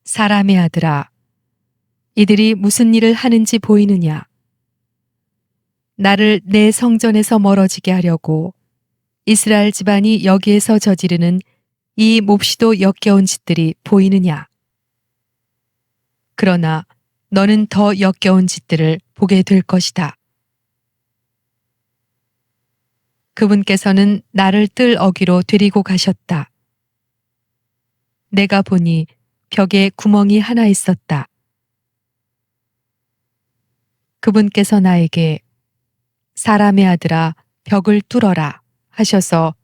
사람의 아들아, 이들이 무슨 일을 하는지 보이느냐? 나를 내 성전에서 멀어지게 하려고 이스라엘 집안이 여기에서 저지르는 이 몹시도 역겨운 짓들이 보이느냐? 그러나 너는 더 역겨운 짓들을 보게 될 것이다. 그분께서는 나를 뜰 어귀로 데리고 가셨다. 내가 보니 벽에 구멍이 하나 있었다. 그분께서 나에게 사람의 아들아 벽을 뚫어라 하셔서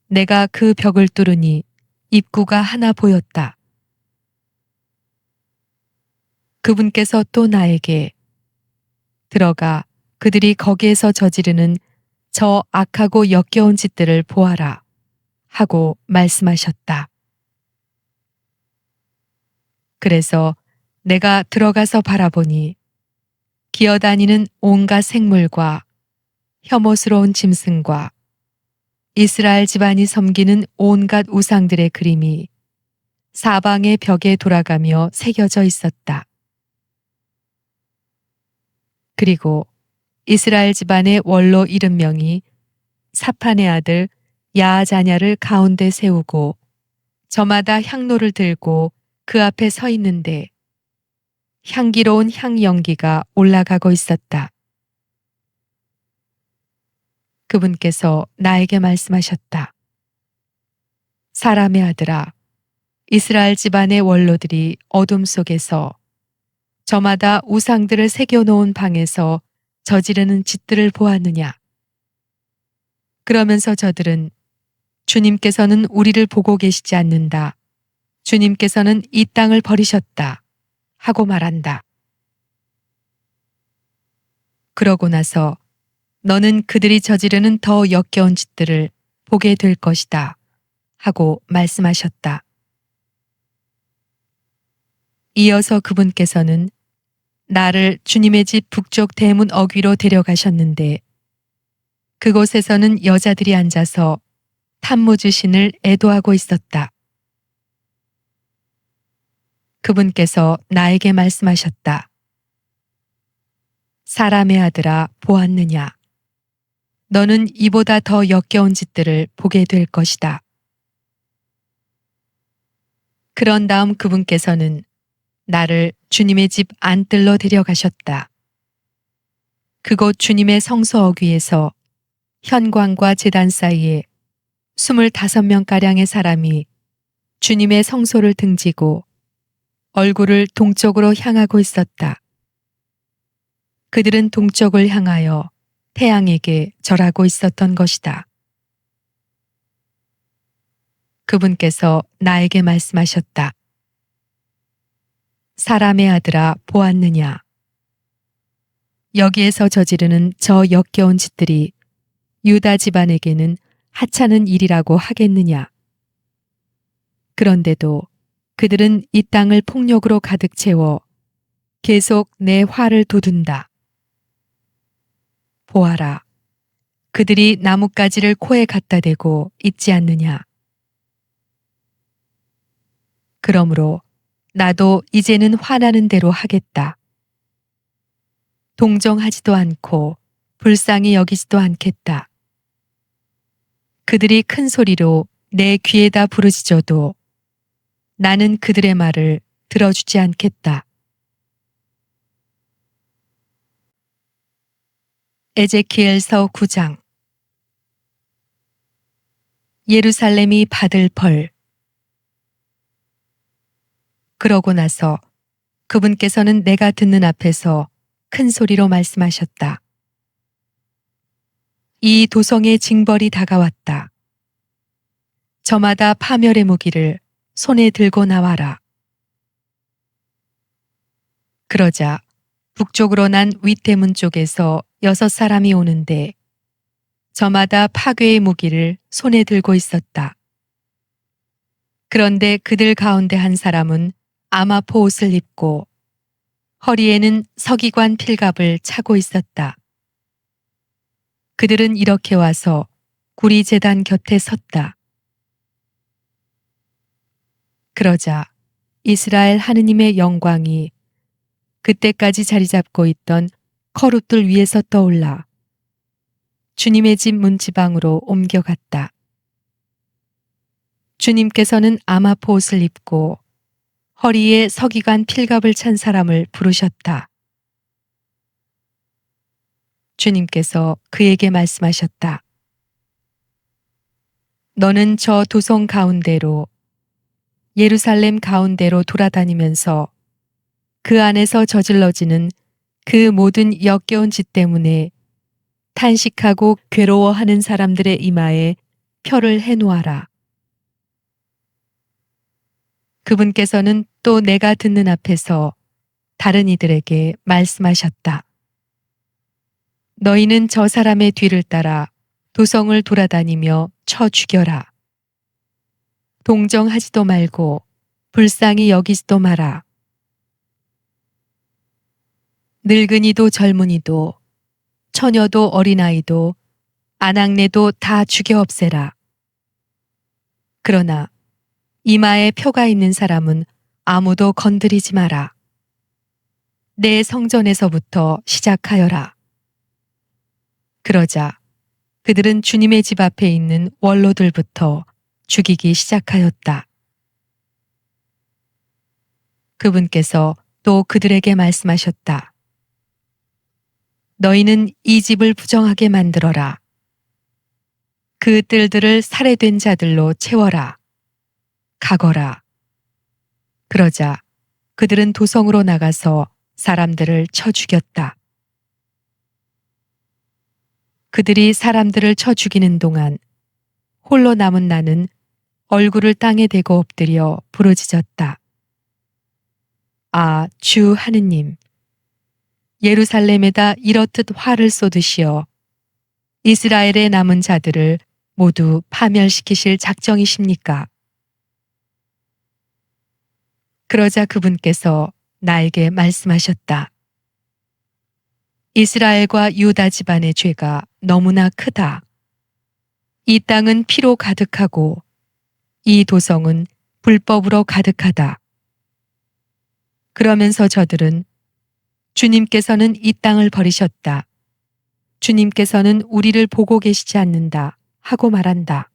내가 그 벽을 뚫으니 입구가 하나 보였다. 그분께서 또 나에게 들어가 그들이 거기에서 저지르는 저 악하고 역겨운 짓들을 보아라 하고 말씀하셨다. 그래서 내가 들어가서 바라보니 기어다니는 온갖 생물과 혐오스러운 짐승과 이스라엘 집안이 섬기는 온갖 우상들의 그림이 사방의 벽에 돌아가며 새겨져 있었다. 그리고 이스라엘 집안의 원로 70명이 사판의 아들 야아자냐를 가운데 세우고 저마다 향로를 들고 그 앞에 서 있는데 향기로운 향 연기가 올라가고 있었다. 그분께서 나에게 말씀하셨다. 사람의 아들아, 이스라엘 집안의 원로들이 어둠 속에서 저마다 우상들을 새겨놓은 방에서 저지르는 짓들을 보았느냐? 그러면서 저들은 주님께서는 우리를 보고 계시지 않는다. 주님께서는 이 땅을 버리셨다. 하고 말한다. 그러고 나서 너는 그들이 저지르는 더 역겨운 짓들을 보게 될 것이다. 하고 말씀하셨다. 이어서 그분께서는 나를 주님의 집 북쪽 대문 어귀로 데려가셨는데 그곳에서는 여자들이 앉아서 탐무주신을 애도하고 있었다. 그분께서 나에게 말씀하셨다. 사람의 아들아 보았느냐? 너는 이보다 더 역겨운 짓들을 보게 될 것이다. 그런 다음 그분께서는 나를 주님의 집 안뜰로 데려가셨다. 그곳 주님의 성소 어귀에서 현관과 제단 사이에 25명가량의 사람이 주님의 성소를 등지고 얼굴을 동쪽으로 향하고 있었다. 그들은 동쪽을 향하여 태양에게 절하고 있었던 것이다. 그분께서 나에게 말씀하셨다. 사람의 아들아 보았느냐? 여기에서 저지르는 저 역겨운 짓들이 유다 집안에게는 하찮은 일이라고 하겠느냐? 그런데도 그들은 이 땅을 폭력으로 가득 채워 계속 내 화를 돋운다. 보아라. 그들이 나뭇가지를 코에 갖다 대고 있지 않느냐? 그러므로 나도 이제는 화나는 대로 하겠다. 동정하지도 않고 불쌍히 여기지도 않겠다. 그들이 큰 소리로 내 귀에다 부르짖어도 나는 그들의 말을 들어주지 않겠다. 에제키엘서 9장. 예루살렘이 받을 벌. 그러고 나서 그분께서는 내가 듣는 앞에서 큰 소리로 말씀하셨다. 이 도성의 징벌이 다가왔다. 저마다 파멸의 무기를 손에 들고 나와라. 그러자 북쪽으로 난 윗대문 쪽에서 6사람이 오는데 저마다 파괴의 무기를 손에 들고 있었다. 그런데 그들 가운데 한 사람은 아마포 옷을 입고 허리에는 서기관 필갑을 차고 있었다. 그들은 이렇게 와서 구리제단 곁에 섰다. 그러자 이스라엘 하느님의 영광이 그때까지 자리 잡고 있던 커룹들 위에서 떠올라 주님의 집 문지방으로 옮겨갔다. 주님께서는 아마포 옷을 입고 허리에 서기관 필갑을 찬 사람을 부르셨다. 주님께서 그에게 말씀하셨다. 너는 저 도성 가운데로 예루살렘 가운데로 돌아다니면서 그 안에서 저질러지는 그 모든 역겨운 짓 때문에 탄식하고 괴로워하는 사람들의 이마에 표를 해놓아라. 그분께서는 또 내가 듣는 앞에서 다른 이들에게 말씀하셨다. 너희는 저 사람의 뒤를 따라 도성을 돌아다니며 쳐 죽여라. 동정하지도 말고 불쌍히 여기지도 마라. 늙은이도 젊은이도 처녀도 어린아이도 아낙네도 다 죽여 없애라. 그러나 이마에 표가 있는 사람은 아무도 건드리지 마라. 내 성전에서부터 시작하여라. 그러자 그들은 주님의 집 앞에 있는 원로들부터 죽이기 시작하였다. 그분께서 또 그들에게 말씀하셨다. 너희는 이 집을 부정하게 만들어라. 그 뜰들을 살해된 자들로 채워라. 가거라. 그러자 그들은 도성으로 나가서 사람들을 쳐 죽였다. 그들이 사람들을 쳐 죽이는 동안 홀로 남은 나는 얼굴을 땅에 대고 엎드려 부르짖었다. 아, 주 하느님, 예루살렘에다 이렇듯 화를 쏟으시어 이스라엘의 남은 자들을 모두 파멸시키실 작정이십니까? 그러자 그분께서 나에게 말씀하셨다. 이스라엘과 유다 집안의 죄가 너무나 크다. 이 땅은 피로 가득하고 이 도성은 불법으로 가득하다. 그러면서 저들은 주님께서는 이 땅을 버리셨다. 주님께서는 우리를 보고 계시지 않는다 하고 말한다.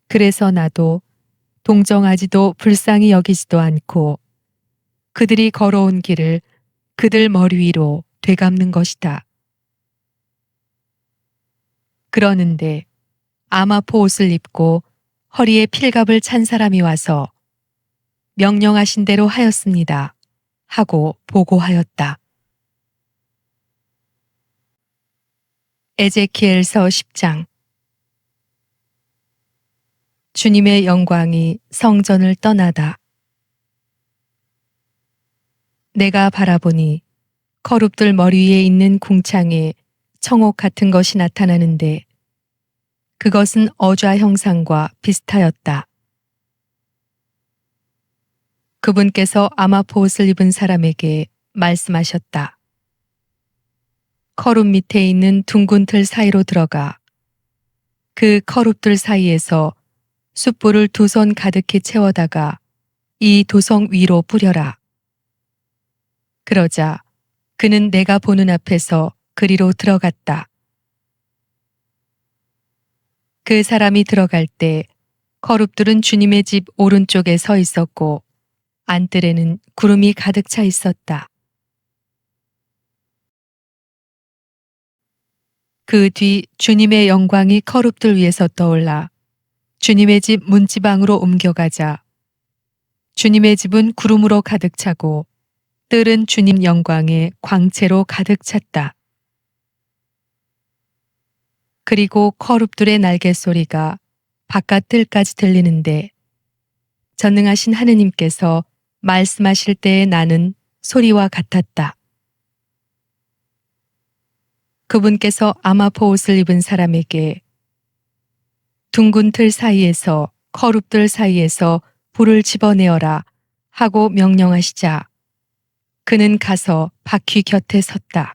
그래서 나도 동정하지도 불쌍히 여기지도 않고 그들이 걸어온 길을 그들 머리 위로 되감는 것이다. 그러는데 아마포 옷을 입고 허리에 필갑을 찬 사람이 와서 명령하신 대로 하였습니다 하고 보고하였다. 에제키엘서 10장. 주님의 영광이 성전을 떠나다. 내가 바라보니 거룹들 머리 위에 있는 궁창에 청옥 같은 것이 나타나는데 그것은 어좌 형상과 비슷하였다. 그분께서 아마포 옷을 입은 사람에게 말씀하셨다. 커룹 밑에 있는 둥근 틀 사이로 들어가 그 커룹들 사이에서 숯불을 2손 가득히 채워다가 이 도성 위로 뿌려라. 그러자 그는 내가 보는 앞에서 그리로 들어갔다. 그 사람이 들어갈 때 거룹들은 주님의 집 오른쪽에 서 있었고 안뜰에는 구름이 가득 차 있었다. 그 뒤 주님의 영광이 커룹들 위에서 떠올라 주님의 집 문지방으로 옮겨가자 주님의 집은 구름으로 가득 차고 뜰은 주님 영광의 광채로 가득 찼다. 그리고 커룹들의 날개 소리가 바깥 뜰까지 들리는데 전능하신 하느님께서 말씀하실 때의 나는 소리와 같았다. 그분께서 아마포 옷을 입은 사람에게 둥근 틀 사이에서 커룹들 사이에서 불을 집어내어라 하고 명령하시자 그는 가서 바퀴 곁에 섰다.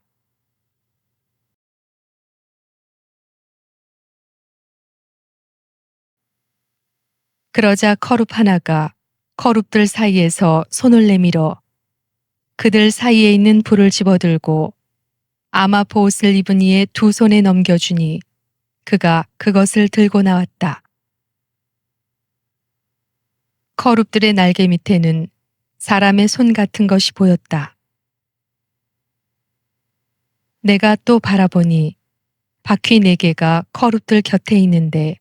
그러자 커룹 하나가 커룹들 사이에서 손을 내밀어 그들 사이에 있는 불을 집어들고 아마포 옷을 입은 이의 2손에 넘겨주니 그가 그것을 들고 나왔다. 커룹들의 날개 밑에는 사람의 손 같은 것이 보였다. 내가 또 바라보니 바퀴 4개가 커룹들 곁에 있는데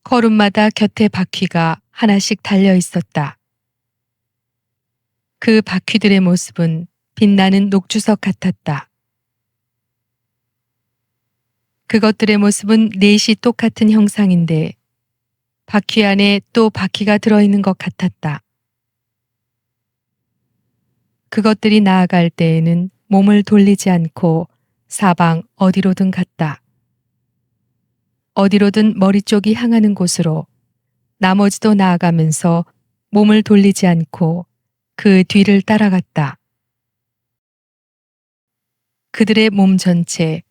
커룹마다 곁에 바퀴가 하나씩 달려 있었다. 그 바퀴들의 모습은 빛나는 녹주석 같았다. 그것들의 모습은 넷이 똑같은 형상인데 바퀴 안에 또 바퀴가 들어있는 것 같았다. 그것들이 나아갈 때에는 몸을 돌리지 않고 사방 어디로든 갔다. 어디로든 머리 쪽이 향하는 곳으로 나머지도 나아가면서 몸을 돌리지 않고 그 뒤를 따라갔다. 그들의 몸 전체,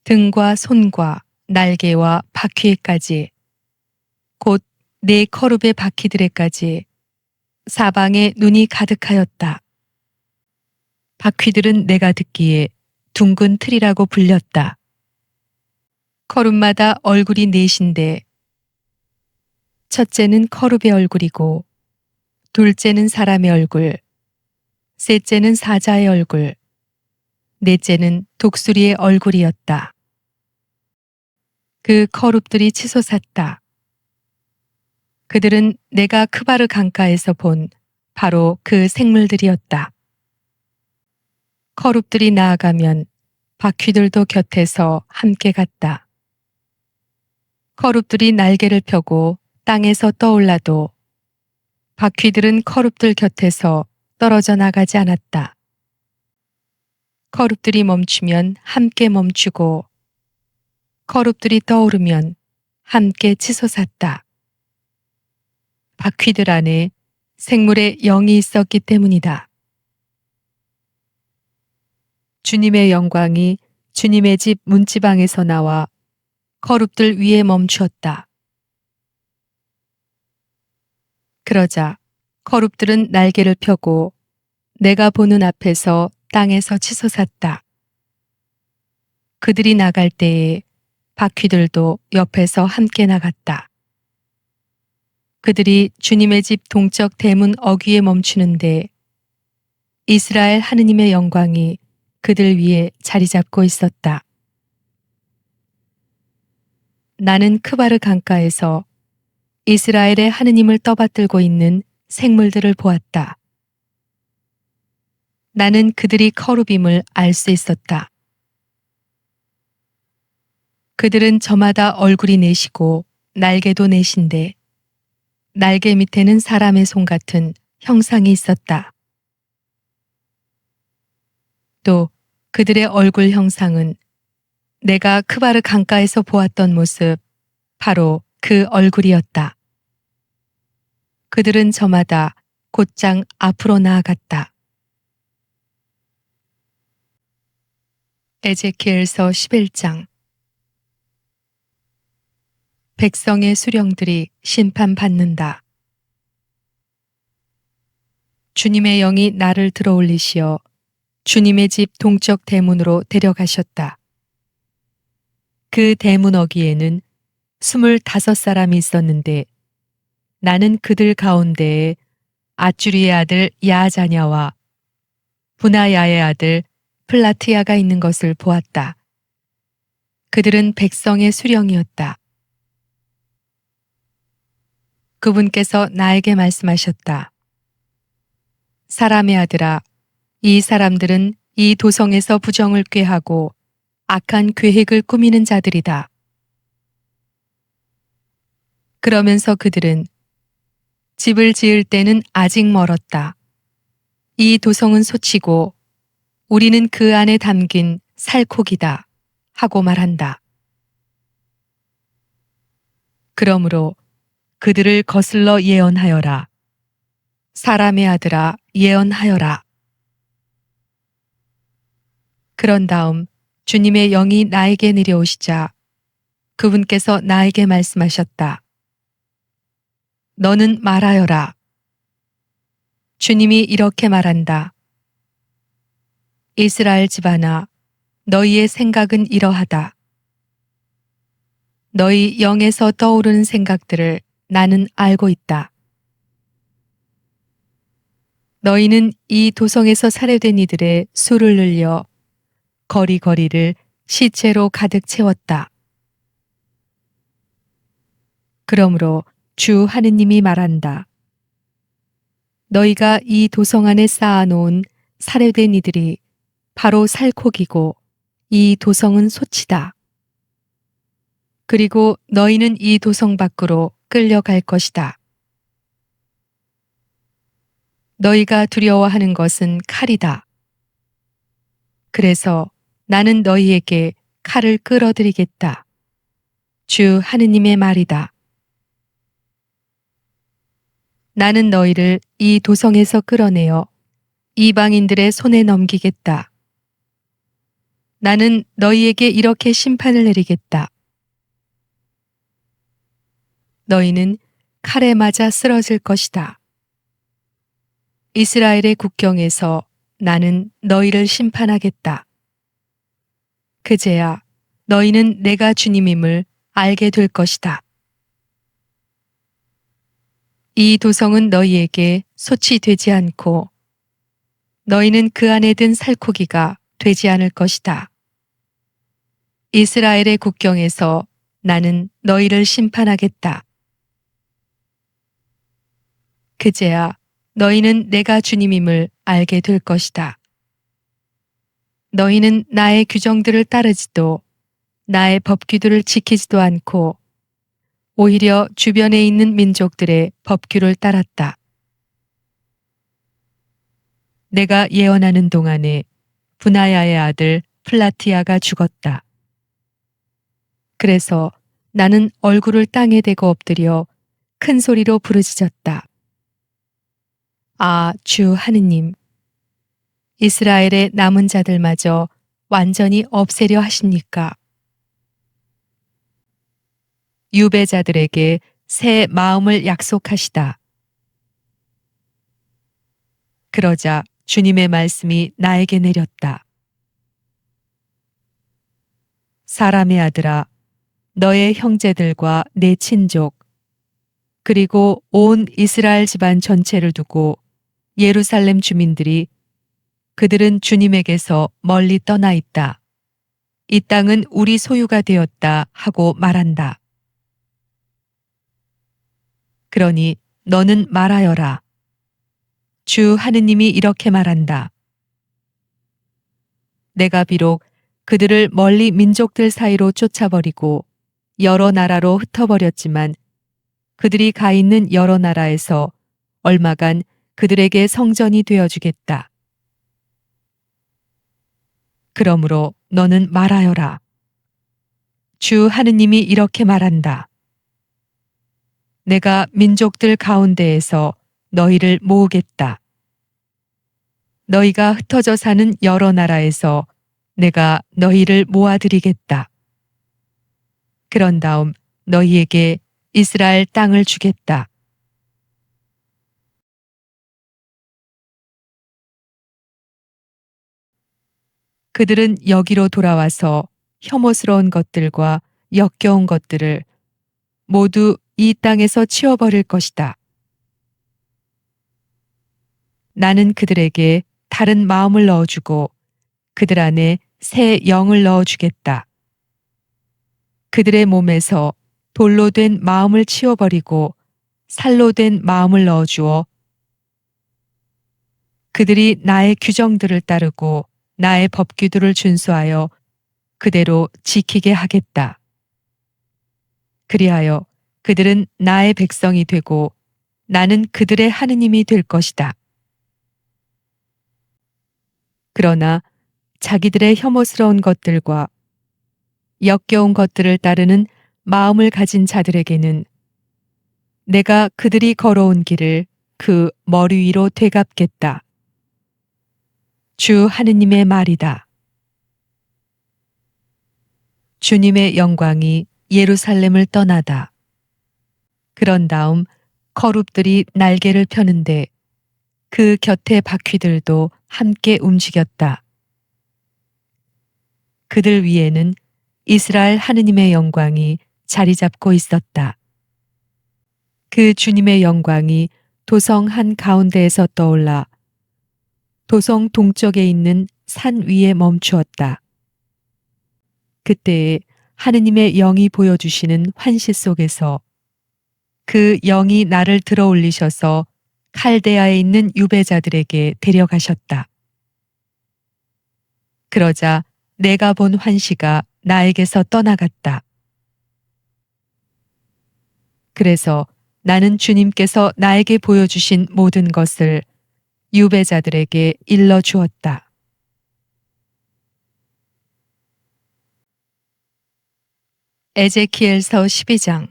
등과 손과 날개와 바퀴에까지, 곧 4 커룹의 바퀴들에까지 사방에 눈이 가득하였다. 바퀴들은 내가 듣기에 둥근 틀이라고 불렸다. 커룹마다 얼굴이 4인데 첫째는 커룹의 얼굴이고 둘째는 사람의 얼굴, 셋째는 사자의 얼굴, 넷째는 독수리의 얼굴이었다. 그 커룹들이 치솟았다. 그들은 내가 크바르 강가에서 본 바로 그 생물들이었다. 커룹들이 나아가면 바퀴들도 곁에서 함께 갔다. 커룹들이 날개를 펴고 땅에서 떠올라도 바퀴들은 커룹들 곁에서 떨어져 나가지 않았다. 커룹들이 멈추면 함께 멈추고 커룹들이 떠오르면 함께 치솟았다. 바퀴들 안에 생물의 영이 있었기 때문이다. 주님의 영광이 주님의 집 문지방에서 나와 거룹들 위에 멈추었다. 그러자 거룹들은 날개를 펴고 내가 보는 앞에서 땅에서 치솟았다. 그들이 나갈 때에 바퀴들도 옆에서 함께 나갔다. 그들이 주님의 집 동쪽 대문 어귀에 멈추는데 이스라엘 하느님의 영광이 그들 위에 자리 잡고 있었다. 나는 크바르 강가에서 이스라엘의 하느님을 떠받들고 있는 생물들을 보았다. 나는 그들이 커룹임을 알 수 있었다. 그들은 저마다 얼굴이 내시고 날개도 내신데 날개 밑에는 사람의 손 같은 형상이 있었다. 또 그들의 얼굴 형상은 내가 크바르 강가에서 보았던 모습, 바로 그 얼굴이었다. 그들은 저마다 곧장 앞으로 나아갔다. 에제키엘서 11장. 백성의 수령들이 심판받는다. 주님의 영이 나를 들어올리시어 주님의 집 동쪽 대문으로 데려가셨다. 그 대문 어귀에는 25사람이 있었는데 나는 그들 가운데에 아쭈리의 아들 야자냐와 분하야의 아들 플라티아가 있는 것을 보았다. 그들은 백성의 수령이었다. 그분께서 나에게 말씀하셨다. 사람의 아들아, 이 사람들은 이 도성에서 부정을 꾀하고 악한 계획을 꾸미는 자들이다. 그러면서 그들은 집을 지을 때는 아직 멀었다. 이 도성은 소치고 우리는 그 안에 담긴 살코기다 하고 말한다. 그러므로 그들을 거슬러 예언하여라. 사람의 아들아, 예언하여라. 그런 다음 주님의 영이 나에게 내려오시자 그분께서 나에게 말씀하셨다. 너는 말하여라. 주님이 이렇게 말한다. 이스라엘 집안아, 너희의 생각은 이러하다. 너희 영에서 떠오르는 생각들을 나는 알고 있다. 너희는 이 도성에서 살해된 이들의 수를 늘려 거리거리를 시체로 가득 채웠다. 그러므로 주 하느님이 말한다. 너희가 이 도성 안에 쌓아놓은 살해된 이들이 바로 살코기고 이 도성은 소치다. 그리고 너희는 이 도성 밖으로 끌려갈 것이다. 너희가 두려워하는 것은 칼이다. 그래서 나는 너희에게 칼을 끌어들이겠다. 주 하느님의 말이다. 나는 너희를 이 도성에서 끌어내어 이방인들의 손에 넘기겠다. 나는 너희에게 이렇게 심판을 내리겠다. 너희는 칼에 맞아 쓰러질 것이다. 이스라엘의 국경에서 나는 너희를 심판하겠다. 그제야 너희는 내가 주님임을 알게 될 것이다. 이 도성은 너희에게 소치되지 않고 너희는 그 안에 든 살코기가 되지 않을 것이다. 이스라엘의 국경에서 나는 너희를 심판하겠다. 그제야 너희는 내가 주님임을 알게 될 것이다. 너희는 나의 규정들을 따르지도 나의 법규들을 지키지도 않고 오히려 주변에 있는 민족들의 법규를 따랐다. 내가 예언하는 동안에 분하야의 아들 플라티아가 죽었다. 그래서 나는 얼굴을 땅에 대고 엎드려 큰 소리로 부르짖었다. 아, 주 하느님, 이스라엘의 남은 자들마저 완전히 없애려 하십니까? 유배자들에게 새 마음을 약속하시다. 그러자 주님의 말씀이 나에게 내렸다. 사람의 아들아, 너의 형제들과 내 친족, 그리고 온 이스라엘 집안 전체를 두고 예루살렘 주민들이 그들은 주님에게서 멀리 떠나 있다. 이 땅은 우리 소유가 되었다 하고 말한다. 그러니 너는 말하여라. 주 하느님이 이렇게 말한다. 내가 비록 그들을 멀리 민족들 사이로 쫓아버리고 여러 나라로 흩어버렸지만 그들이 가 있는 여러 나라에서 얼마간 그들에게 성전이 되어주겠다. 그러므로 너는 말하여라. 주 하느님이 이렇게 말한다. 내가 민족들 가운데에서 너희를 모으겠다. 너희가 흩어져 사는 여러 나라에서 내가 너희를 모아드리겠다. 그런 다음 너희에게 이스라엘 땅을 주겠다. 그들은 여기로 돌아와서 혐오스러운 것들과 역겨운 것들을 모두 이 땅에서 치워버릴 것이다. 나는 그들에게 다른 마음을 넣어주고 그들 안에 새 영을 넣어주겠다. 그들의 몸에서 돌로 된 마음을 치워버리고 살로 된 마음을 넣어주어 그들이 나의 규정들을 따르고 나의 법규들을 준수하여 그대로 지키게 하겠다. 그리하여 그들은 나의 백성이 되고 나는 그들의 하느님이 될 것이다. 그러나 자기들의 혐오스러운 것들과 역겨운 것들을 따르는 마음을 가진 자들에게는 내가 그들이 걸어온 길을 그 머리 위로 되갚겠다. 주 하느님의 말이다. 주님의 영광이 예루살렘을 떠나다. 그런 다음 거룹들이 날개를 펴는데 그 곁에 바퀴들도 함께 움직였다. 그들 위에는 이스라엘 하느님의 영광이 자리 잡고 있었다. 그 주님의 영광이 도성 한 가운데에서 떠올라 도성 동쪽에 있는 산 위에 멈추었다. 그때에 하느님의 영이 보여주시는 환시 속에서 그 영이 나를 들어 올리셔서 칼데아에 있는 유배자들에게 데려가셨다. 그러자 내가 본 환시가 나에게서 떠나갔다. 그래서 나는 주님께서 나에게 보여주신 모든 것을 유배자들에게 일러 주었다. 에제키엘서 12장.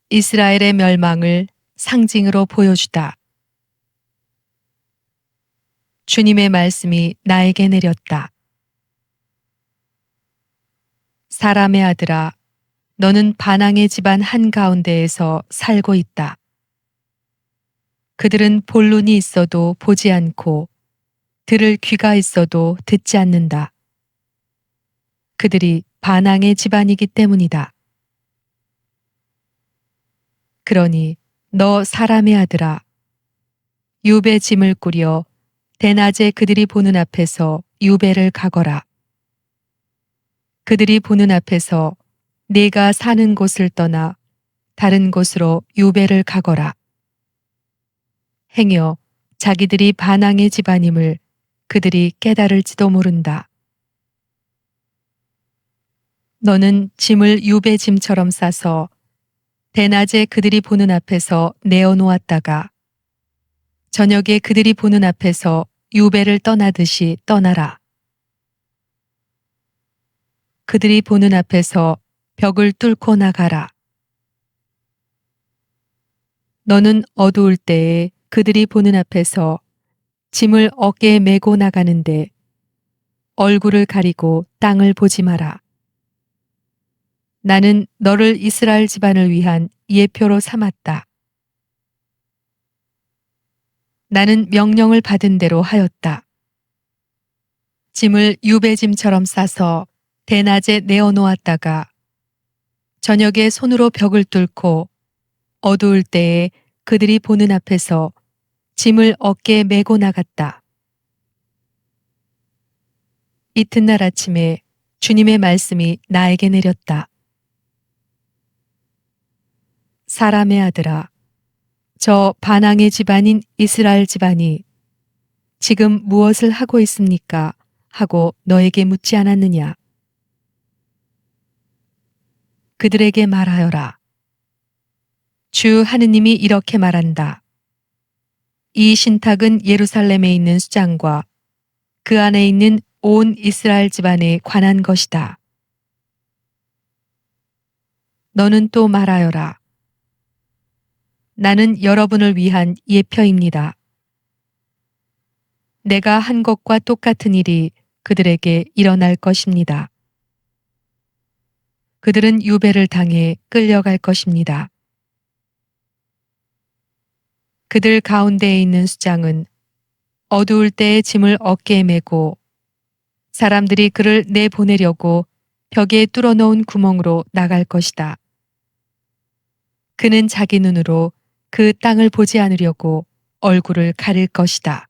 이스라엘의 멸망을 상징으로 보여주다. 주님의 말씀이 나에게 내렸다. 사람의 아들아, 너는 반항의 집안 한가운데에서 살고 있다. 그들은 볼 눈이 있어도 보지 않고 들을 귀가 있어도 듣지 않는다. 그들이 반항의 집안이기 때문이다. 그러니 너 사람의 아들아, 유배 짐을 꾸려 대낮에 그들이 보는 앞에서 유배를 가거라. 그들이 보는 앞에서 네가 사는 곳을 떠나 다른 곳으로 유배를 가거라. 행여 자기들이 반항의 집안임을 그들이 깨달을지도 모른다. 너는 짐을 유배짐처럼 싸서 대낮에 그들이 보는 앞에서 내어놓았다가 저녁에 그들이 보는 앞에서 유배를 떠나듯이 떠나라. 그들이 보는 앞에서 벽을 뚫고 나가라. 너는 어두울 때에 그들이 보는 앞에서 짐을 어깨에 메고 나가는데 얼굴을 가리고 땅을 보지 마라. 나는 너를 이스라엘 집안을 위한 예표로 삼았다. 나는 명령을 받은 대로 하였다. 짐을 유배짐처럼 싸서 대낮에 내어놓았다가 저녁에 손으로 벽을 뚫고 어두울 때에 그들이 보는 앞에서 짐을 어깨에 메고 나갔다. 이튿날 아침에 주님의 말씀이 나에게 내렸다. 사람의 아들아, 저 반항의 집안인 이스라엘 집안이 지금 무엇을 하고 있습니까? 하고 너에게 묻지 않았느냐? 그들에게 말하여라. 주 하느님이 이렇게 말한다. 이 신탁은 예루살렘에 있는 수장과 그 안에 있는 온 이스라엘 집안에 관한 것이다. 너는 또 말하여라. 나는 여러분을 위한 예표입니다. 내가 한 것과 똑같은 일이 그들에게 일어날 것입니다. 그들은 유배를 당해 끌려갈 것입니다. 그들 가운데에 있는 수장은 어두울 때에 짐을 어깨에 메고 사람들이 그를 내보내려고 벽에 뚫어놓은 구멍으로 나갈 것이다. 그는 자기 눈으로 그 땅을 보지 않으려고 얼굴을 가릴 것이다.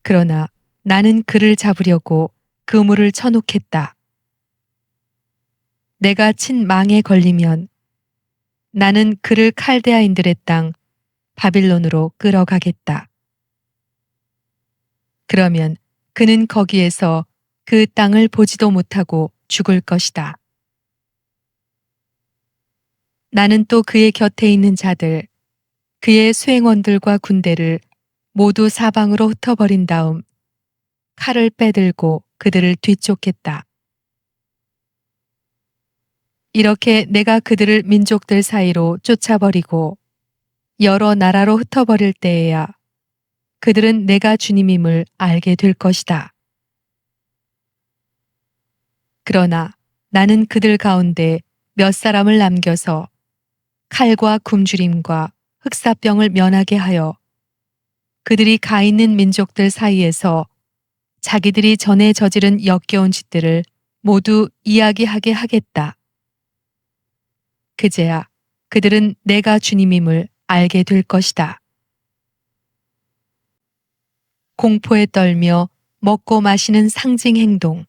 그러나 나는 그를 잡으려고 그물을 쳐놓겠다. 내가 친 망에 걸리면 나는 그를 칼데아인들의 땅 바빌론으로 끌어가겠다. 그러면 그는 거기에서 그 땅을 보지도 못하고 죽을 것이다. 나는 또 그의 곁에 있는 자들, 그의 수행원들과 군대를 모두 사방으로 흩어버린 다음 칼을 빼들고 그들을 뒤쫓겠다. 이렇게 내가 그들을 민족들 사이로 쫓아버리고 여러 나라로 흩어버릴 때에야 그들은 내가 주님임을 알게 될 것이다. 그러나 나는 그들 가운데 몇 사람을 남겨서 칼과 굶주림과 흑사병을 면하게 하여 그들이 가 있는 민족들 사이에서 자기들이 전에 저지른 역겨운 짓들을 모두 이야기하게 하겠다. 그제야 그들은 내가 주님임을 알게 될 것이다. 공포에 떨며 먹고 마시는 상징 행동.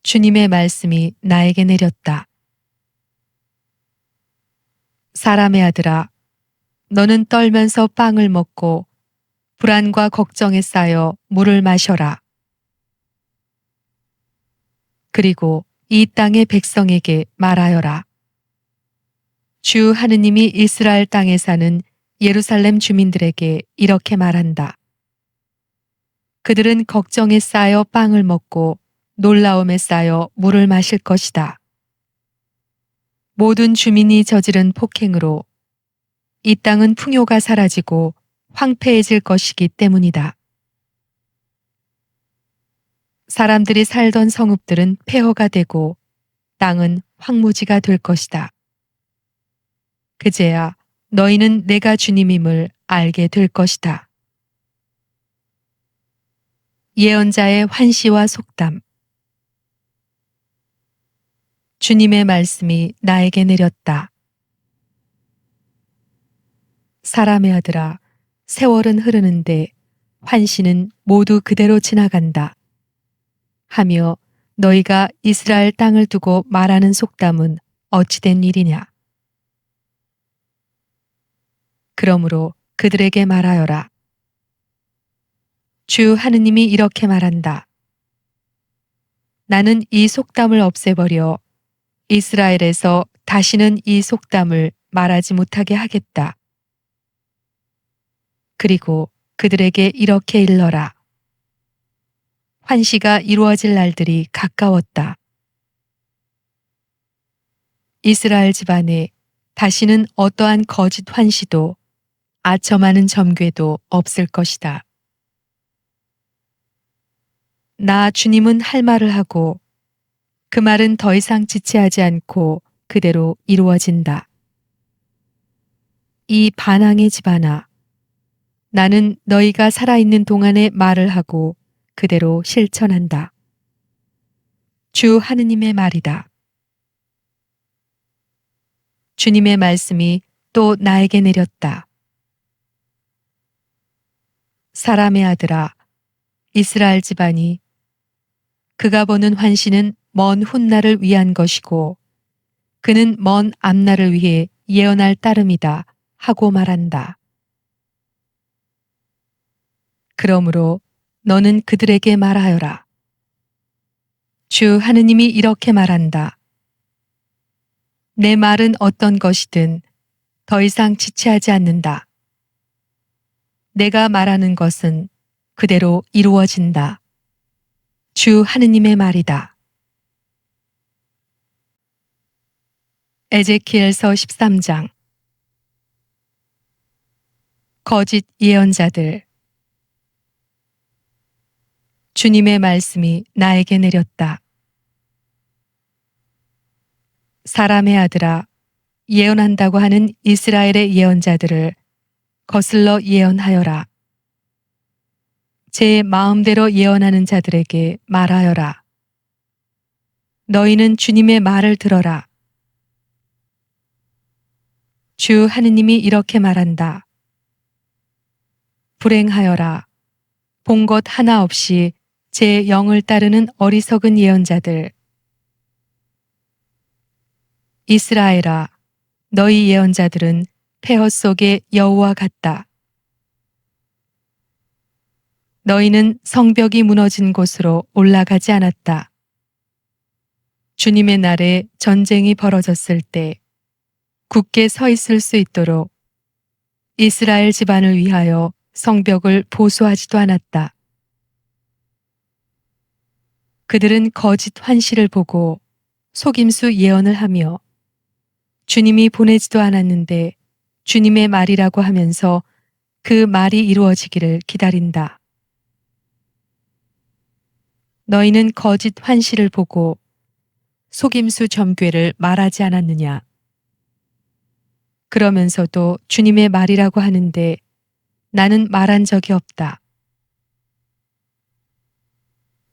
주님의 말씀이 나에게 내렸다. 사람의 아들아, 너는 떨면서 빵을 먹고 불안과 걱정에 쌓여 물을 마셔라. 그리고 이 땅의 백성에게 말하여라. 주 하느님이 이스라엘 땅에 사는 예루살렘 주민들에게 이렇게 말한다. 그들은 걱정에 쌓여 빵을 먹고 놀라움에 쌓여 물을 마실 것이다. 모든 주민이 저지른 폭행으로 이 땅은 풍요가 사라지고 황폐해질 것이기 때문이다. 사람들이 살던 성읍들은 폐허가 되고 땅은 황무지가 될 것이다. 그제야 너희는 내가 주님임을 알게 될 것이다. 예언자의 환시와 속담. 주님의 말씀이 나에게 내렸다. 사람의 아들아, 세월은 흐르는데 환시는 모두 그대로 지나간다. 하며 너희가 이스라엘 땅을 두고 말하는 속담은 어찌된 일이냐. 그러므로 그들에게 말하여라. 주 하느님이 이렇게 말한다. 나는 이 속담을 없애버려 이스라엘에서 다시는 이 속담을 말하지 못하게 하겠다. 그리고 그들에게 이렇게 일러라. 환시가 이루어질 날들이 가까웠다. 이스라엘 집안에 다시는 어떠한 거짓 환시도 아첨하는 점괘도 없을 것이다. 나 주님은 할 말을 하고 그 말은 더 이상 지체하지 않고 그대로 이루어진다. 이 반항의 집안아, 나는 너희가 살아있는 동안에 말을 하고 그대로 실천한다. 주 하느님의 말이다. 주님의 말씀이 또 나에게 내렸다. 사람의 아들아, 이스라엘 집안이 그가 보는 환시는 먼 훗날을 위한 것이고 그는 먼 앞날을 위해 예언할 따름이다 하고 말한다. 그러므로 너는 그들에게 말하여라. 주 하느님이 이렇게 말한다. 내 말은 어떤 것이든 더 이상 지체하지 않는다. 내가 말하는 것은 그대로 이루어진다. 주 하느님의 말이다. 에제키엘서 13장. 거짓 예언자들. 주님의 말씀이 나에게 내렸다. 사람의 아들아, 예언한다고 하는 이스라엘의 예언자들을 거슬러 예언하여라. 제 마음대로 예언하는 자들에게 말하여라. 너희는 주님의 말을 들어라. 주 하느님이 이렇게 말한다. 불행하여라. 본 것 하나 없이 제 영을 따르는 어리석은 예언자들. 이스라엘아, 너희 예언자들은 폐허 속의 여우와 같다. 너희는 성벽이 무너진 곳으로 올라가지 않았다. 주님의 날에 전쟁이 벌어졌을 때 굳게 서 있을 수 있도록 이스라엘 집안을 위하여 성벽을 보수하지도 않았다. 그들은 거짓 환시를 보고 속임수 예언을 하며 주님이 보내지도 않았는데 주님의 말이라고 하면서 그 말이 이루어지기를 기다린다. 너희는 거짓 환시를 보고 속임수 점괘를 말하지 않았느냐? 그러면서도 주님의 말이라고 하는데 나는 말한 적이 없다.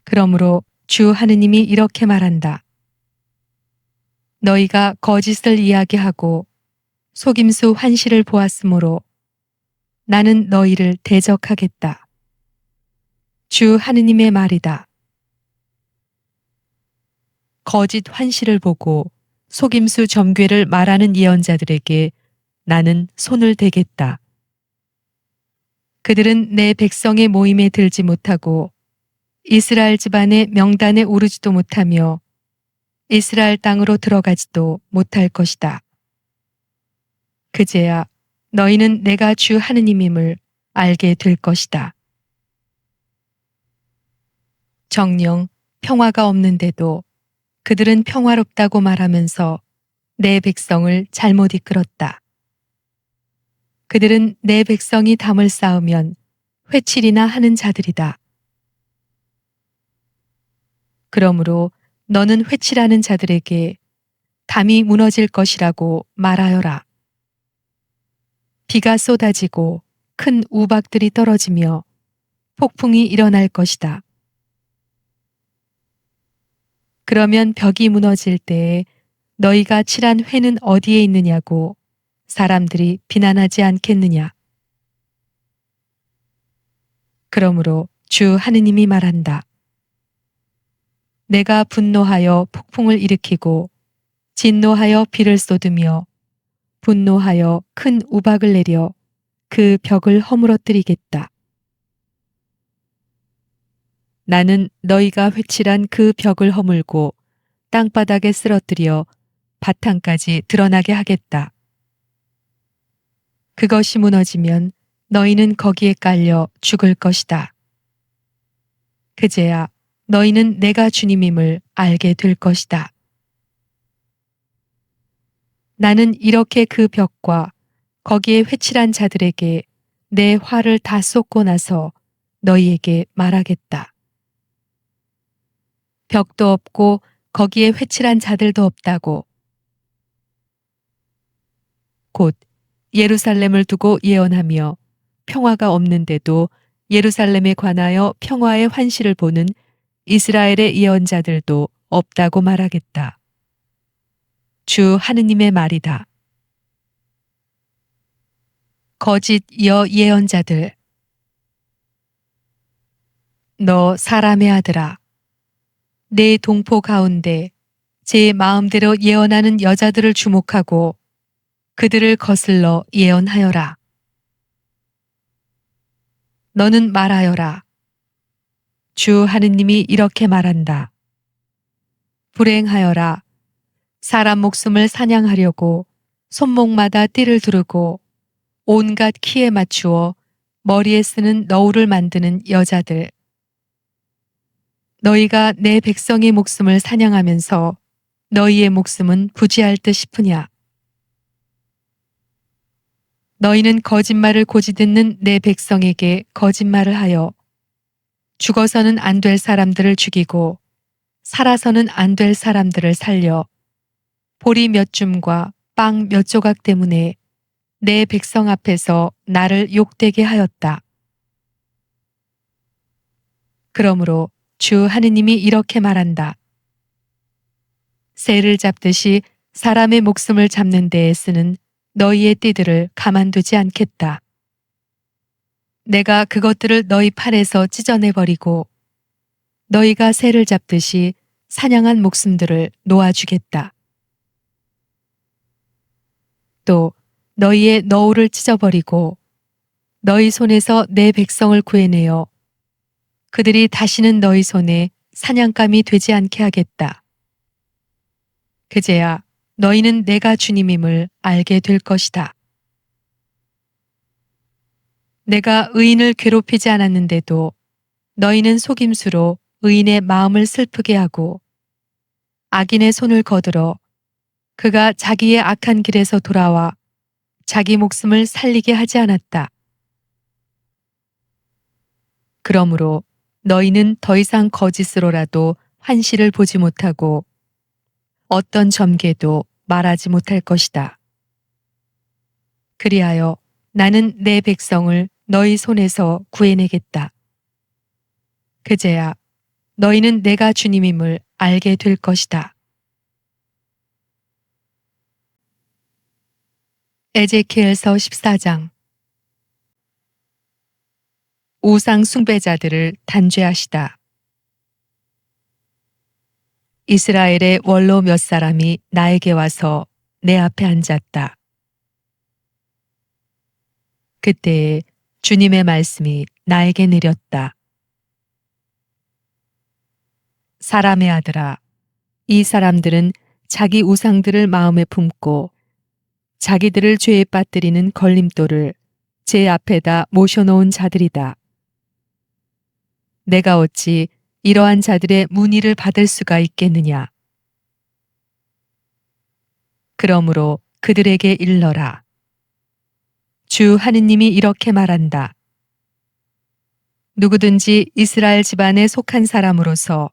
그러므로 주 하느님이 이렇게 말한다. 너희가 거짓을 이야기하고 속임수 환시를 보았으므로 나는 너희를 대적하겠다. 주 하느님의 말이다. 거짓 환시를 보고 속임수 점괘를 말하는 예언자들에게 나는 손을 대겠다. 그들은 내 백성의 모임에 들지 못하고 이스라엘 집안의 명단에 오르지도 못하며 이스라엘 땅으로 들어가지도 못할 것이다. 그제야 너희는 내가 주 하느님임을 알게 될 것이다. 정녕 평화가 없는데도 그들은 평화롭다고 말하면서 내 백성을 잘못 이끌었다. 그들은 내 백성이 담을 쌓으면 회칠이나 하는 자들이다. 그러므로 너는 회칠하는 자들에게 담이 무너질 것이라고 말하여라. 비가 쏟아지고 큰 우박들이 떨어지며 폭풍이 일어날 것이다. 그러면 벽이 무너질 때에 너희가 칠한 회는 어디에 있느냐고 사람들이 비난하지 않겠느냐. 그러므로 주 하느님이 말한다. 내가 분노하여 폭풍을 일으키고 진노하여 비를 쏟으며 분노하여 큰 우박을 내려 그 벽을 허물어뜨리겠다. 나는 너희가 회칠한 그 벽을 허물고 땅바닥에 쓰러뜨려 바탕까지 드러나게 하겠다. 그것이 무너지면 너희는 거기에 깔려 죽을 것이다. 그제야 너희는 내가 주님임을 알게 될 것이다. 나는 이렇게 그 벽과 거기에 회칠한 자들에게 내 화를 다 쏟고 나서 너희에게 말하겠다. 벽도 없고 거기에 회칠한 자들도 없다고. 곧 예루살렘을 두고 예언하며 평화가 없는데도 예루살렘에 관하여 평화의 환시를 보는 이스라엘의 예언자들도 없다고 말하겠다. 주 하느님의 말이다. 거짓 여 예언자들, 너 사람의 아들아, 내 동포 가운데 제 마음대로 예언하는 여자들을 주목하고 그들을 거슬러 예언하여라. 너는 말하여라. 주 하느님이 이렇게 말한다. 불행하여라. 사람 목숨을 사냥하려고 손목마다 띠를 두르고 온갖 키에 맞추어 머리에 쓰는 너울을 만드는 여자들. 너희가 내 백성의 목숨을 사냥하면서 너희의 목숨은 부지할 듯 싶으냐? 너희는 거짓말을 고지 듣는 내 백성에게 거짓말을 하여 죽어서는 안 될 사람들을 죽이고 살아서는 안 될 사람들을 살려 보리 몇 줌과 빵 몇 조각 때문에 내 백성 앞에서 나를 욕되게 하였다. 그러므로 주 하느님이 이렇게 말한다. 새를 잡듯이 사람의 목숨을 잡는 데에 쓰는 너희의 띠들을 가만두지 않겠다. 내가 그것들을 너희 팔에서 찢어내버리고 너희가 새를 잡듯이 사냥한 목숨들을 놓아주겠다. 또 너희의 너울을 찢어버리고 너희 손에서 내 백성을 구해내어 그들이 다시는 너희 손에 사냥감이 되지 않게 하겠다. 그제야 너희는 내가 주님임을 알게 될 것이다. 내가 의인을 괴롭히지 않았는데도 너희는 속임수로 의인의 마음을 슬프게 하고 악인의 손을 거들어 그가 자기의 악한 길에서 돌아와 자기 목숨을 살리게 하지 않았다. 그러므로 너희는 더 이상 거짓으로라도 환시를 보지 못하고 어떤 점괘도 말하지 못할 것이다. 그리하여 나는 내 백성을 너희 손에서 구해내겠다. 그제야 너희는 내가 주님임을 알게 될 것이다. 에제키엘서 14장. 우상 숭배자들을 단죄하시다. 이스라엘의 원로 몇 사람이 나에게 와서 내 앞에 앉았다. 그때에 주님의 말씀이 나에게 내렸다. 사람의 아들아, 이 사람들은 자기 우상들을 마음에 품고 자기들을 죄에 빠뜨리는 걸림돌을 제 앞에다 모셔놓은 자들이다. 내가 어찌 이러한 자들의 문의를 받을 수가 있겠느냐? 그러므로 그들에게 일러라. 주 하느님이 이렇게 말한다. 누구든지 이스라엘 집안에 속한 사람으로서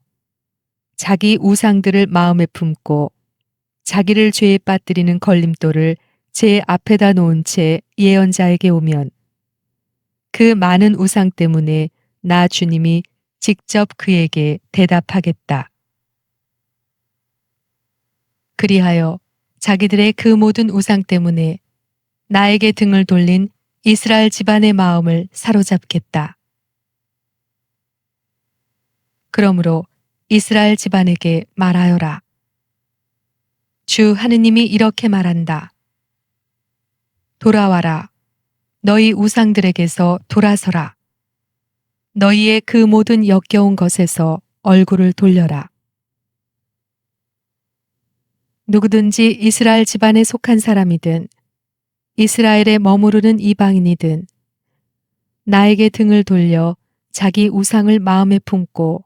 자기 우상들을 마음에 품고 자기를 죄에 빠뜨리는 걸림돌을 제 앞에다 놓은 채 예언자에게 오면 그 많은 우상 때문에 나 주님이 직접 그에게 대답하겠다. 그리하여 자기들의 그 모든 우상 때문에 나에게 등을 돌린 이스라엘 집안의 마음을 사로잡겠다. 그러므로 이스라엘 집안에게 말하여라. 주 하느님이 이렇게 말한다. 돌아와라. 너희 우상들에게서 돌아서라. 너희의 그 모든 역겨운 것에서 얼굴을 돌려라. 누구든지 이스라엘 집안에 속한 사람이든 이스라엘에 머무르는 이방인이든 나에게 등을 돌려 자기 우상을 마음에 품고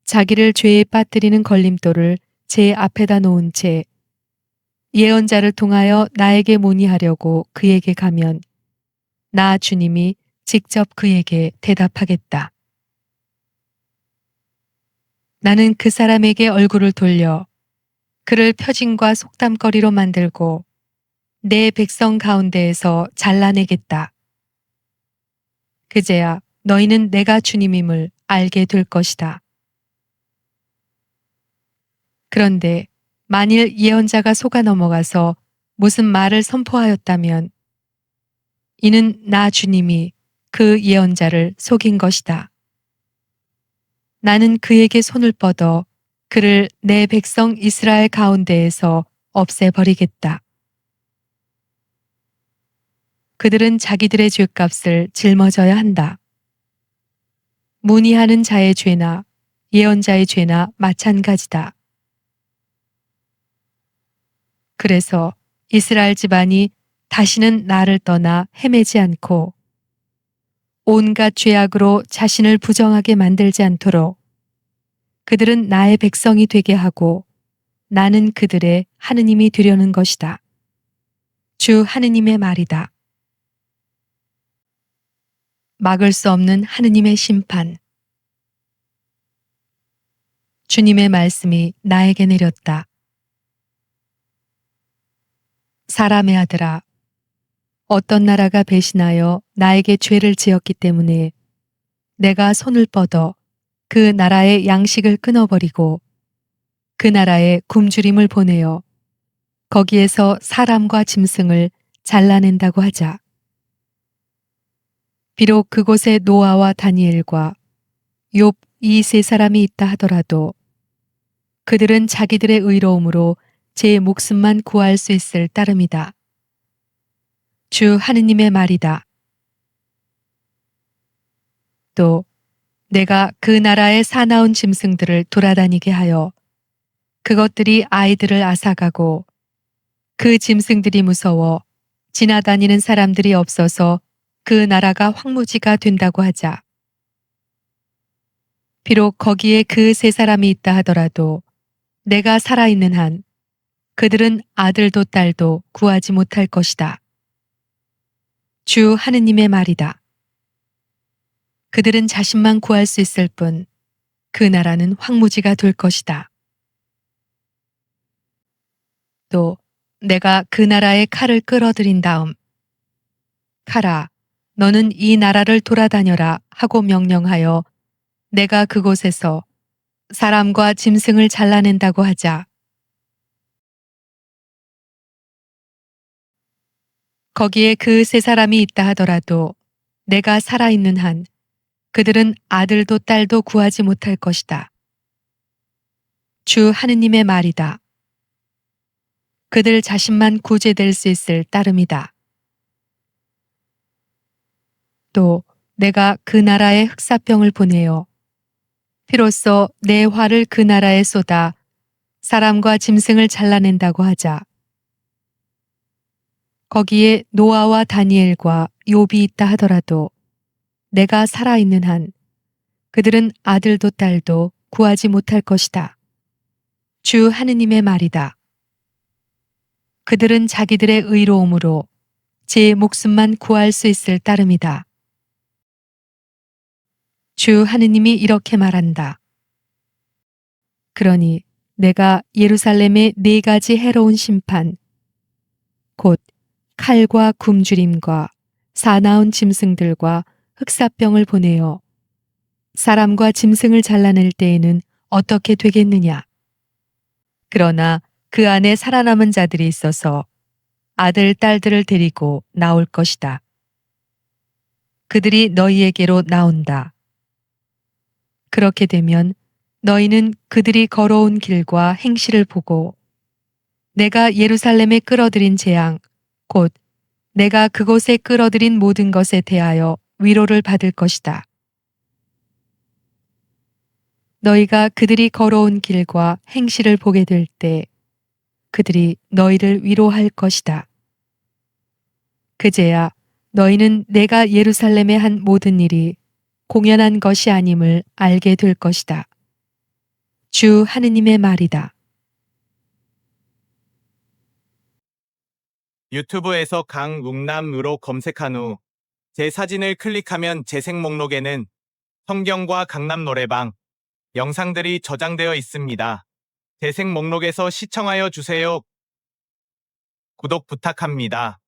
자기를 죄에 빠뜨리는 걸림돌을 제 앞에다 놓은 채 예언자를 통하여 나에게 문의하려고 그에게 가면 나 주님이 직접 그에게 대답하겠다. 나는 그 사람에게 얼굴을 돌려 그를 표징과 속담거리로 만들고 내 백성 가운데에서 잘라내겠다. 그제야 너희는 내가 주님임을 알게 될 것이다. 그런데 만일 예언자가 속아 넘어가서 무슨 말을 선포하였다면 이는 나 주님이 그 예언자를 속인 것이다. 나는 그에게 손을 뻗어 그를 내 백성 이스라엘 가운데에서 없애버리겠다. 그들은 자기들의 죄값을 짊어져야 한다. 문의하는 자의 죄나 예언자의 죄나 마찬가지다. 그래서 이스라엘 집안이 다시는 나를 떠나 헤매지 않고 온갖 죄악으로 자신을 부정하게 만들지 않도록 그들은 나의 백성이 되게 하고 나는 그들의 하느님이 되려는 것이다. 주 하느님의 말이다. 막을 수 없는 하느님의 심판. 주님의 말씀이 나에게 내렸다. 사람의 아들아, 어떤 나라가 배신하여 나에게 죄를 지었기 때문에 내가 손을 뻗어 그 나라의 양식을 끊어버리고 그 나라에 굶주림을 보내어 거기에서 사람과 짐승을 잘라낸다고 하자. 비록 그곳에 노아와 다니엘과 욥 이 세 사람이 있다 하더라도 그들은 자기들의 의로움으로 제 목숨만 구할 수 있을 따름이다. 주 하느님의 말이다. 또 내가 그 나라의 사나운 짐승들을 돌아다니게 하여 그것들이 아이들을 앗아가고 그 짐승들이 무서워 지나다니는 사람들이 없어서 그 나라가 황무지가 된다고 하자. 비록 거기에 그 세 사람이 있다 하더라도 내가 살아있는 한 그들은 아들도 딸도 구하지 못할 것이다. 주 하느님의 말이다. 그들은 자신만 구할 수 있을 뿐 그 나라는 황무지가 될 것이다. 또 내가 그 나라의 칼을 끌어들인 다음 칼아, 너는 이 나라를 돌아다녀라 하고 명령하여 내가 그곳에서 사람과 짐승을 잘라낸다고 하자. 거기에 그 세 사람이 있다 하더라도 내가 살아있는 한 그들은 아들도 딸도 구하지 못할 것이다. 주 하느님의 말이다. 그들 자신만 구제될 수 있을 따름이다. 또 내가 그 나라에 흑사병을 보내어 피로써 내 화를 그 나라에 쏟아 사람과 짐승을 잘라낸다고 하자. 거기에 노아와 다니엘과 욥이 있다 하더라도 내가 살아있는 한 그들은 아들도 딸도 구하지 못할 것이다. 주 하느님의 말이다. 그들은 자기들의 의로움으로 제 목숨만 구할 수 있을 따름이다. 주 하느님이 이렇게 말한다. 그러니 내가 예루살렘의 네 가지 해로운 심판, 곧 칼과 굶주림과 사나운 짐승들과 흑사병을 보내어 사람과 짐승을 잘라낼 때에는 어떻게 되겠느냐? 그러나 그 안에 살아남은 자들이 있어서 아들, 딸들을 데리고 나올 것이다. 그들이 너희에게로 나온다. 그렇게 되면 너희는 그들이 걸어온 길과 행실을 보고 내가 예루살렘에 끌어들인 재앙, 곧 내가 그곳에 끌어들인 모든 것에 대하여 위로를 받을 것이다. 너희가 그들이 걸어온 길과 행실을 보게 될 때 그들이 너희를 위로할 것이다. 그제야 너희는 내가 예루살렘에 한 모든 일이 공연한 것이 아님을 알게 될 것이다. 주 하느님의 말이다.
유튜브에서 강웅남으로 검색한 후 제 사진을 클릭하면 재생 목록에는 성경과 강남 노래방 영상들이 저장되어 있습니다. 재생 목록에서 시청하여 주세요. 구독 부탁합니다.